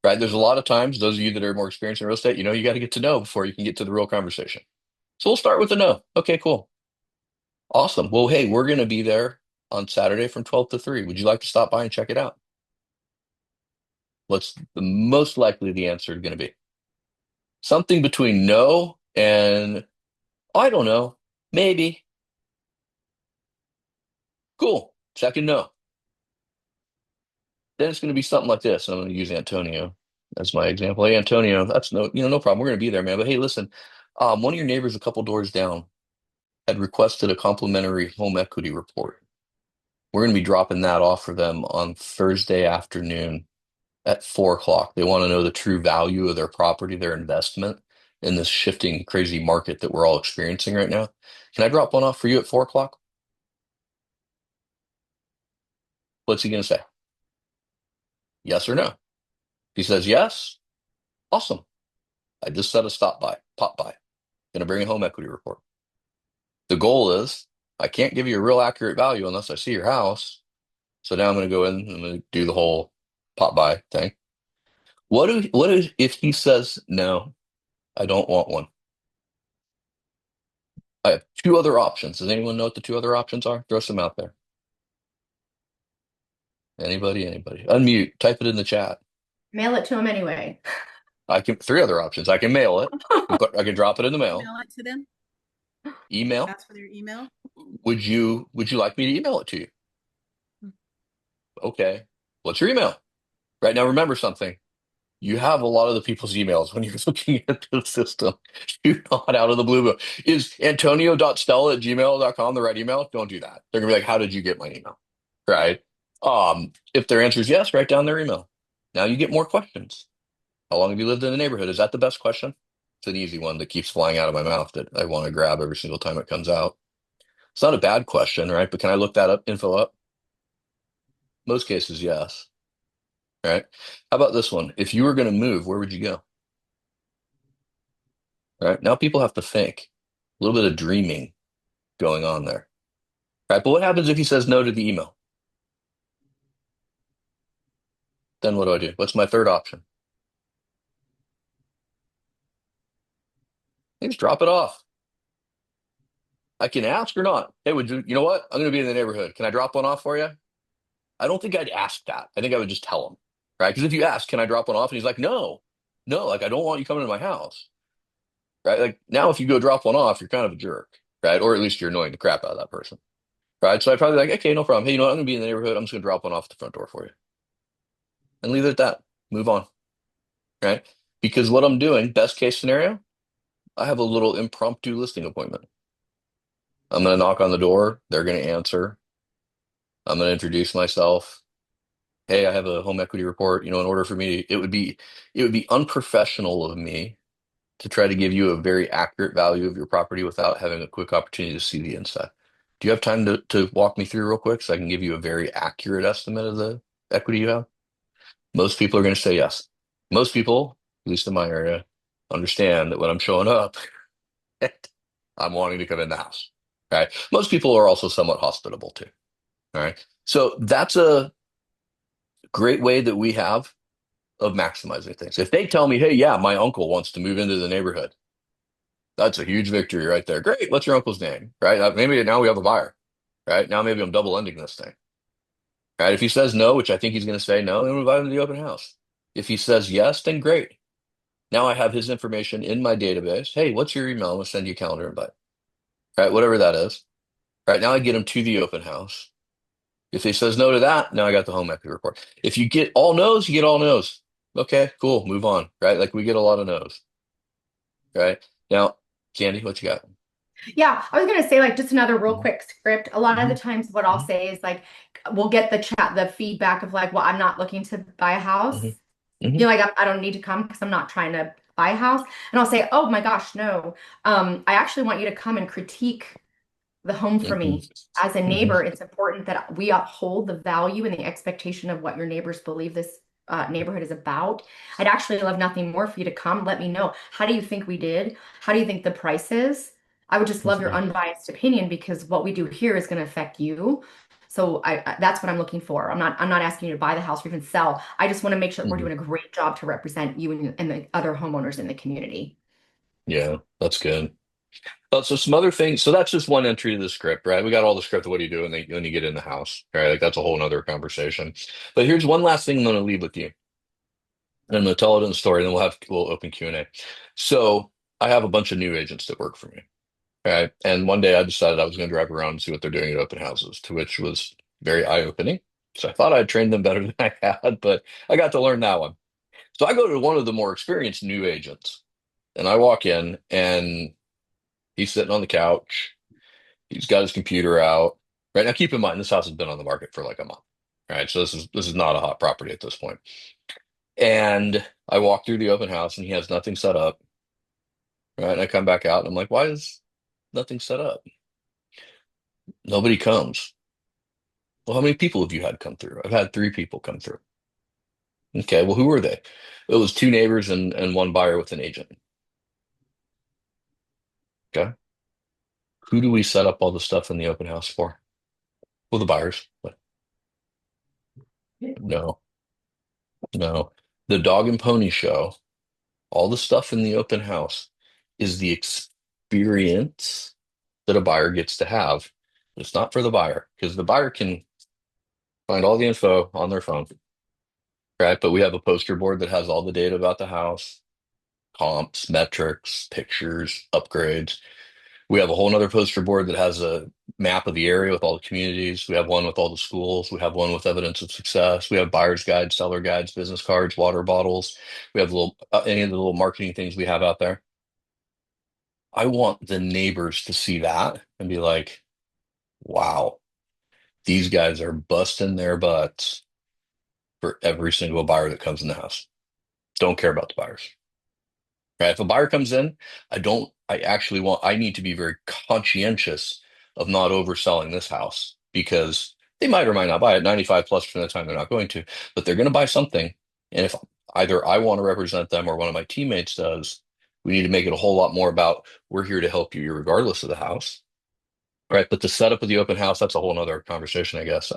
right? There's a lot of times, those of you that are more experienced in real estate, you got to get to know before you can get to the real conversation. So we'll start with the no. Okay, cool. Awesome. Well, hey, we're going to be there on Saturday from 12 to 3. Would you like to stop by and check it out? What's the most likely the answer going to be? Something between no and I don't know, maybe. Cool. Second no. Then it's going to be something like this. I'm going to use Antonio as my example. Hey, Antonio, that's no problem. We're going to be there, man. But hey, listen, one of your neighbors a couple doors down had requested a complimentary home equity report. We're going to be dropping that off for them on Thursday afternoon at 4 o'clock. They want to know the true value of their property, their investment in this shifting, crazy market that we're all experiencing right now. Can I drop one off for you at 4 o'clock? What's he going to say? Yes or no? If he says yes, awesome. I just said a pop by. Going to bring a home equity report. The goal is I can't give you a real accurate value unless I see your house. So now I'm going to go in and I'm going to do the whole pop by thing. If he says no, I don't want one? I have two other options. Does anyone know what the two other options are? Throw some out there. Anybody? Unmute. Type it in the chat. Mail it to him anyway. Three other options. I can mail it. I can drop it in the mail. Email it to them, Email. ask for their email. Would you like me to email it to you? Okay. What's your email? Right now, remember something. You have a lot of the people's emails when you're looking at the system. You're not out of the blue book. Is antonio.stella@gmail.com the right email? Don't do that. They're gonna be like, how did you get my email? Right? If their answer is yes, write down their email. Now you get more questions. How long have you lived in the neighborhood? Is that the best question? It's an easy one that keeps flying out of my mouth that I want to grab every single time it comes out. It's not a bad question, right? But can I look that info up? Most cases, yes. Right? How about this one? If you were going to move, where would you go? Right? Now people have to think. A little bit of dreaming going on there. Right? But what happens if he says no to the email? Then what do I do? What's my third option? I just drop it off. I can ask or not. Hey, you know what? I'm going to be in the neighborhood. Can I drop one off for you? I don't think I'd ask that. I think I would just tell him, right? Because if you ask, can I drop one off? And he's like, no, like I don't want you coming to my house, right? Like now, if you go drop one off, you're kind of a jerk, right? Or at least you're annoying the crap out of that person, right? So I'd probably be like, okay, no problem. Hey, you know what? I'm going to be in the neighborhood. I'm just going to drop one off at the front door for you and leave it at that. Move on, right? Because what I'm doing, best case scenario, I have a little impromptu listing appointment. I'm going to knock on the door. They're going to answer. I'm going to introduce myself. Hey, I have a home equity report. In order for me, it would be unprofessional of me to try to give you a very accurate value of your property without having a quick opportunity to see the inside. Do you have time to walk me through real quick so I can give you a very accurate estimate of the equity you have? Most people are going to say yes. Most people, at least in my area, understand that when I'm showing up, I'm wanting to come in the house. Right. Most people are also somewhat hospitable too. All right. So that's a great way that we have of maximizing things. If they tell me, hey, yeah, my uncle wants to move into the neighborhood, that's a huge victory right there. Great. What's your uncle's name? Right. Maybe now we have a buyer. Right. Now maybe I'm double ending this thing. Right. If he says no, which I think he's going to say no, then we invite him to the open house. If he says yes, then great. Now I have his information in my database. Hey, what's your email? I'm going to send you a calendar invite. Right. Whatever that is. Right. Now I get him to the open house. If he says no to that, now I got the home equity report. If you get all no's, you get all no's. Okay, cool. Move on. Right. Like we get a lot of no's. Right. Now, Candy, what you got? Yeah, I was gonna say like just another real Mhm, quick script. A lot of the mhm, times what I'll mhm, say is like we'll get the feedback of like, well, I'm not looking to buy a house. mhm, You mhm, know, like I don't need to come because I'm not trying to buy a house. And I'll say, oh my gosh, no. I actually want you to come and critique the home for mhm, me. As a mhm, neighbor, it's important that we uphold the value and the expectation of what your neighbors believe this neighborhood is about. I'd actually love nothing more for you to come. Let me know. How do you think we did? How do you think the price is? I would just love your mhm, unbiased opinion because what we do here is going to affect you. So that's what I'm looking for. I'm not asking you to buy the house or even sell. I just want to make sure that we're mhm. doing a great job to represent you and the other homeowners in the community. Yeah, that's good. So some other things. So that's just one entry to the script, right? We got all the script of what do you do when you get in the house, right? Like that's a whole nother conversation. But here's one last thing I'm going to leave with you. And I'm going to tell it in the story, and then we'll open Q&A. So I have a bunch of new agents that work for me. Right. And one day I decided I was going to drive around and see what they're doing at open houses, to which was very eye-opening. So I thought I'd trained them better than I had, but I got to learn that one. So I go to one of the more experienced new agents and I walk in and he's sitting on the couch. He's got his computer out. Right now, keep in mind, this house has been on the market for like a month. Right. So this is not a hot property at this point. And I walk through the open house and he has nothing set up. Right. And I come back out and I'm like, why is nothing set up? Nobody comes. Well, how many people have you had come through? I've had three people come through. Okay, well, who were they? It was two neighbors and one buyer with an agent. Okay. Who do we set up all the stuff in the open house for? Well, the buyers. But no, no. The dog and pony show, all the stuff in the open house is the experience that a buyer gets to have. It's not for the buyer because the buyer can find all the info on their phone, right? But we have a poster board that has all the data about the house, comps, metrics, pictures, upgrades. We have a whole nother poster board that has a map of the area with all the communities. We have one with all the schools. We have one with evidence of success. We have buyer's guides, seller guides, business cards, water bottles. We have little any of the little marketing things we have out there. I want the neighbors to see that and be like, wow, these guys are busting their butts for every single buyer that comes in the house. Don't care about the buyers. Right? If a buyer comes in, I need to be very conscientious of not overselling this house because they might or might not buy it. 95+% of the time they're not going to, but they're going to buy something. And if either I want to represent them or one of my teammates does, we need to make it a whole lot more about we're here to help you regardless of the house. Right. But the setup of the open house, that's a whole nother conversation, I guess.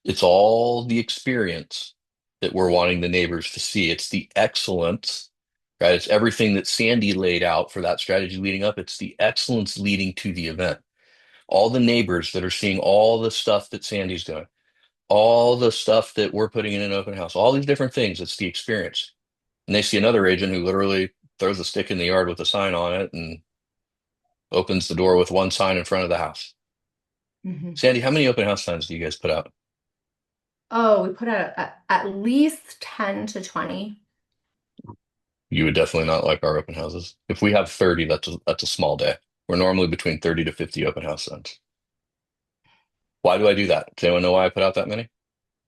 It's all the experience that we're wanting the neighbors to see. It's the excellence, right? It's everything that Sandy laid out for that strategy leading up. It's the excellence leading to the event. All the neighbors that are seeing all the stuff that Sandy's doing, all the stuff that we're putting in an open house, all these different things. It's the experience. And they see another agent who literally throws a stick in the yard with a sign on it and opens the door with one sign in front of the house. Mhm. Sandy, how many open house signs do you guys put out? Oh, we put out at least 10 to 20. You would definitely not like our open houses. If we have 30, that's a small day. We're normally between 30 to 50 open house signs. Why do I do that? Does anyone know why I put out that many?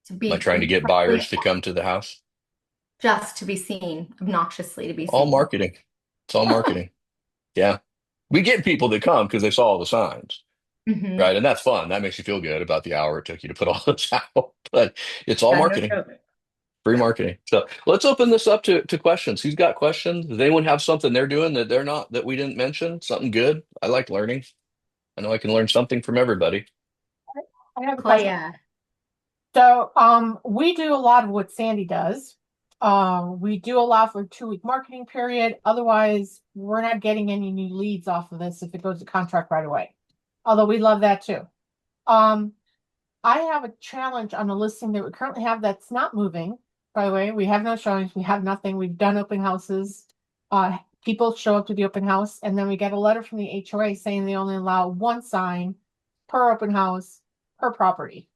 To Am I be trying to get incredibly, buyers to come to the house? just to be seen, obnoxiously to be All seen. marketing. It's all marketing. Yeah. We get people that come because they saw all the signs, Hmm. right? And that's fun. That makes you feel good about the hour it took you to put all this out. But it's all Yeah, no marketing, joke. free marketing. So let's open this up to questions. Who's got questions? Does anyone have something they're doing that they're not, that we didn't mention? Something good? I like learning. I know I can learn something from everybody. I have a question. Claudia. So, we do a lot of what Sandy does. We do allow for a 2-week marketing period. Otherwise, we're not getting any new leads off of this if it goes to contract right away. Although we love that too. Um, I have a challenge on the listing that we currently have that's not moving. By the way, we have no showings, we have nothing. We've done open houses. People show up to the open house, and then we get a letter from the HOA saying they only allow 1 sign per open house per property.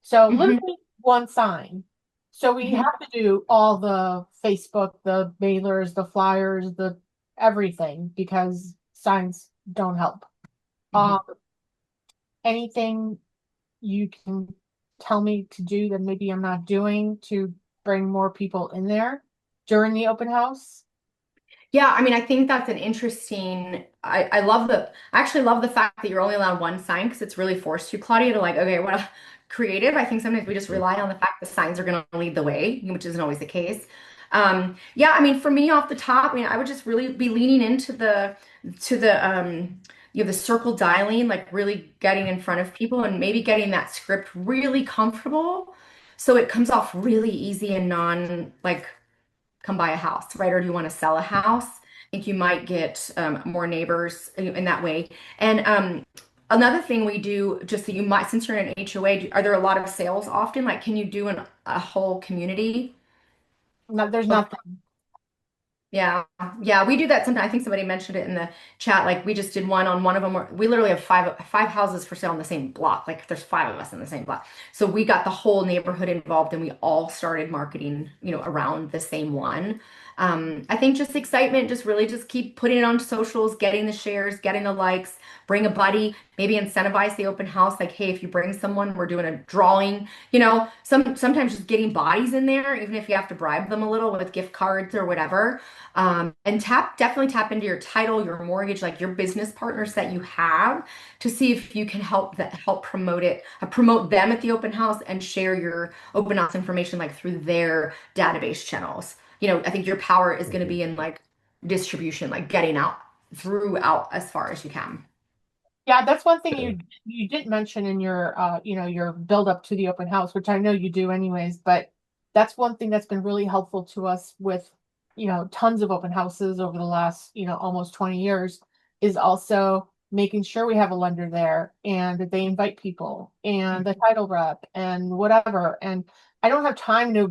So Mhm. literally 1 sign. So we Mhm. have to do all the Facebook, the mailers, the flyers, the everything because signs don't help. Mhm. Um, anything you can tell me to do that maybe I'm not doing to bring more people in there during the open house? Yeah, I mean, I think that's an interesting. I love I actually love the fact that you're only allowed 1 sign because it's really forced you, Claudia, to like, okay, what creative. I think sometimes we just rely on the fact the signs are going to lead the way, which isn't always the case. Yeah, I mean, for me off the top, I mean, I would just really be leaning into the the circle dialing, like really getting in front of people and maybe getting that script really comfortable so it comes off really easy and non like come buy a house, right? Or do you want to sell a house? I think you might get more neighbors in that way. And another thing we do, just that you might, since you're in an HOA, are there a lot of sales often? Like, can you do a whole community? No, there's Of nothing. Yeah, yeah, we do that sometimes. I think somebody mentioned it in the chat. Like we just did one on one of them where we literally have five houses for sale on the same block. Like there's 5 of us in the same block. So we got the whole neighborhood involved and we all started marketing, around the same one. I think just excitement, just really just keep putting it on socials, getting the shares, getting the likes, bring a buddy, maybe incentivize the open house. Like, hey, if you bring someone, we're doing a drawing. Sometimes just getting bodies in there, even if you have to bribe them a little with gift cards or whatever. And definitely tap into your title, your mortgage, like your business partners that you have to see if you can help promote them at the open house and share your open house information like through their database channels. I think your power is going to be in like distribution, like getting out throughout as far as you can. Yeah, that's one thing Yeah. you didn't mention in your your build up to the open house, which I know you do anyways, but that's one thing that's been really helpful to us with, tons of open houses over the last, almost 20 years is also making sure we have a lender there and that they invite people and the title rep and whatever. And I don't have time to,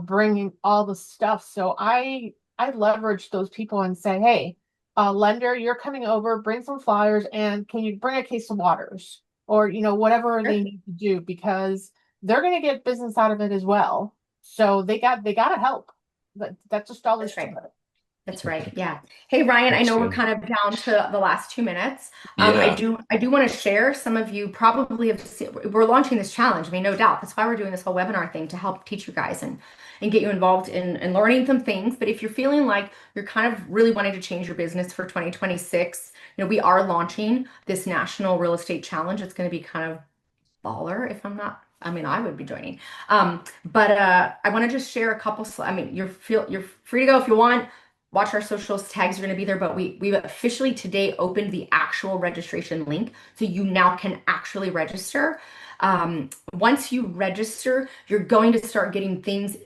bring in all the stuff. So I leverage those people and say, hey, lender, you're coming over, bring some flyers, and can you bring a case of waters or whatever Sure. they need to do because they're going to get business out of it as well. So they got to help. That's just all there's That's to right. it. That's right. Yeah. Hey, Ryan, I That's know we're good. kind of down to the last 2 minutes. I Yeah. do I do want to share some of you probably have seen, we're launching this challenge. I mean, no doubt. That's why we're doing this whole webinar thing to help teach you guys and get you involved in learning some things. But if you're feeling like you're kind of really wanting to change your business for 2026, we are launching this national real estate challenge. It's going to be kind of baller if I'm not. I mean, I would be joining. But I want to just share a couple. I mean, you're free to go if you want. Watch our socials. Tags are going to be there. But we officially today opened the actual registration link, so you now can actually register. Once you register, you're going to start getting things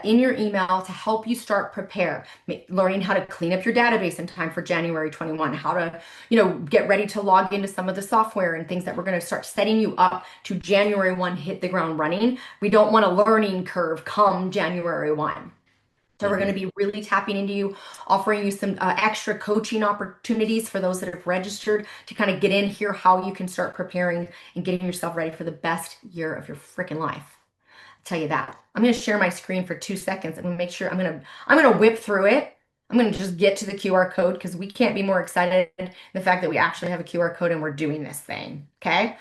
in your email to help you start prepare, learning how to clean up your database in time for January 21, how to get ready to log into some of the software and things that we're going to start setting you up to January 1, hit the ground running. We don't want a learning curve come January 1. So we're going to be really tapping into you, offering you some extra coaching opportunities for those that have registered to kind of get in here, how you can start preparing and getting yourself ready for the best year of your freaking life. I'll tell you that. I'm going to share my screen for 2 seconds and make sure I'm going to whip through it. I'm going to just get to the QR code because we can't be more excited the fact that we actually have a QR code and we're doing this thing. Okay.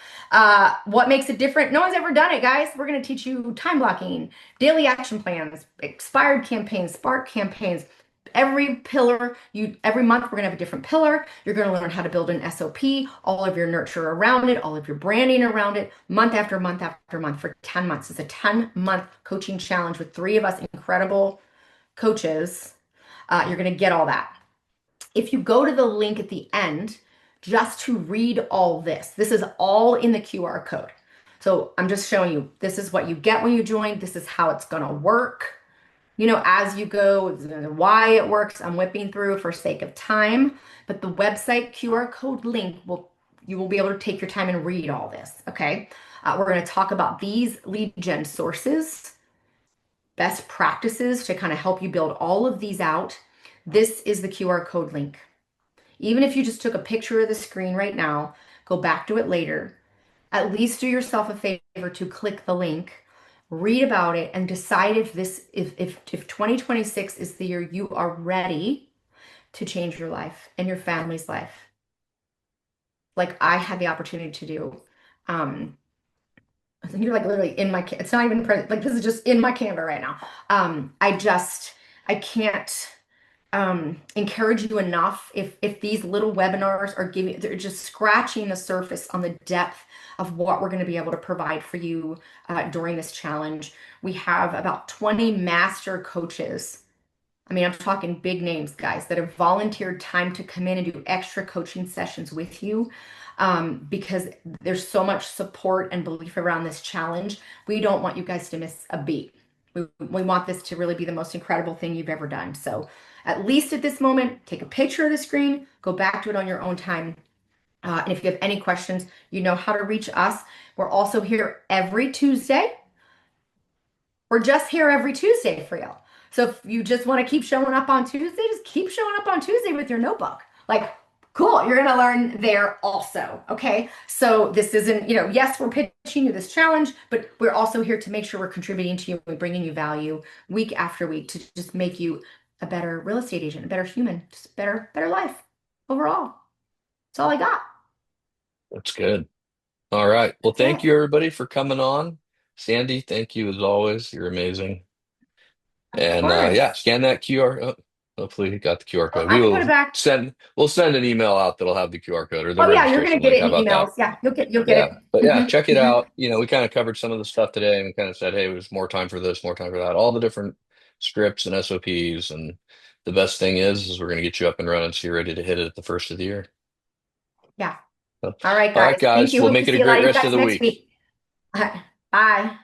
What makes it different? No one's ever done it, guys. We're going to teach you time blocking, daily action plans, expired campaigns, spark campaigns, every pillar, every month we're gonna have a different pillar. You're gonna learn how to build an SOP, all of your nurture around it, all of your branding around it, month after month after month for 10 months. It's a 10-month coaching challenge with 3 of us incredible coaches. You're gonna get all that. If you go to the link at the end, just to read all this is all in the QR code. So I'm just showing you, this is what you get when you join. This is how it's gonna work. As you go, why it works, I'm whipping through for sake of time, but the website QR code link you will be able to take your time and read all this, okay? We're going to talk about these lead gen sources, best practices to kind of help you build all of these out. This is the QR code link. Even if you just took a picture of the screen right now, go back to it later, at least do yourself a favor to click the link, read about it, and decide if 2026 is the year you are ready to change your life and your family's life. Like I had the opportunity to do. I think you're like literally in my, it's not even present, like this is just in my Canva right now. I can't encourage you enough if these little webinars are they're just scratching the surface on the depth of what we're going to be able to provide for you during this challenge. We have about 20 master coaches. I mean, I'm talking big names, guys, that have volunteered time to come in and do extra coaching sessions with you because there's so much support and belief around this challenge. We don't want you guys to miss a beat. We want this to really be the most incredible thing you've ever done. So at least at this moment, take a picture of the screen, go back to it on your own time. And if you have any questions, you know how to reach us. We're also here every Tuesday. We're just here every Tuesday for you. So if you just want to keep showing up on Tuesday, just keep showing up on Tuesday with your notebook. Like, cool, you're going to learn there also. Okay. So this isn't, yes, we're pitching you this challenge, but we're also here to make sure we're contributing to you and bringing you value week after week to just make you a better real estate agent, a better human, just better life overall. That's all I got. That's good. All right. Well, thank you everybody for coming on. Sandy, thank you as always. You're amazing. And yeah, scan that QR. Oh, hopefully you got the QR code. I can put it back. We'll send an email out that'll have the QR code or the Oh yeah, you're gonna registration get link. it How in about emails. that? Yeah, you'll get it. But yeah, Mhm, check it mhm. out. We kind of covered some of the stuff today and we kind of said, hey, there's more time for this, more time for that, all the different scripts and SOPs. And the best thing is we're going to get you up and running so you're ready to hit it at the first of the year. Yeah. So, All right, all right, guys. Thank guys. you. We'll Hope make to it a see a lot great of you rest of guys the next week. week. Bye.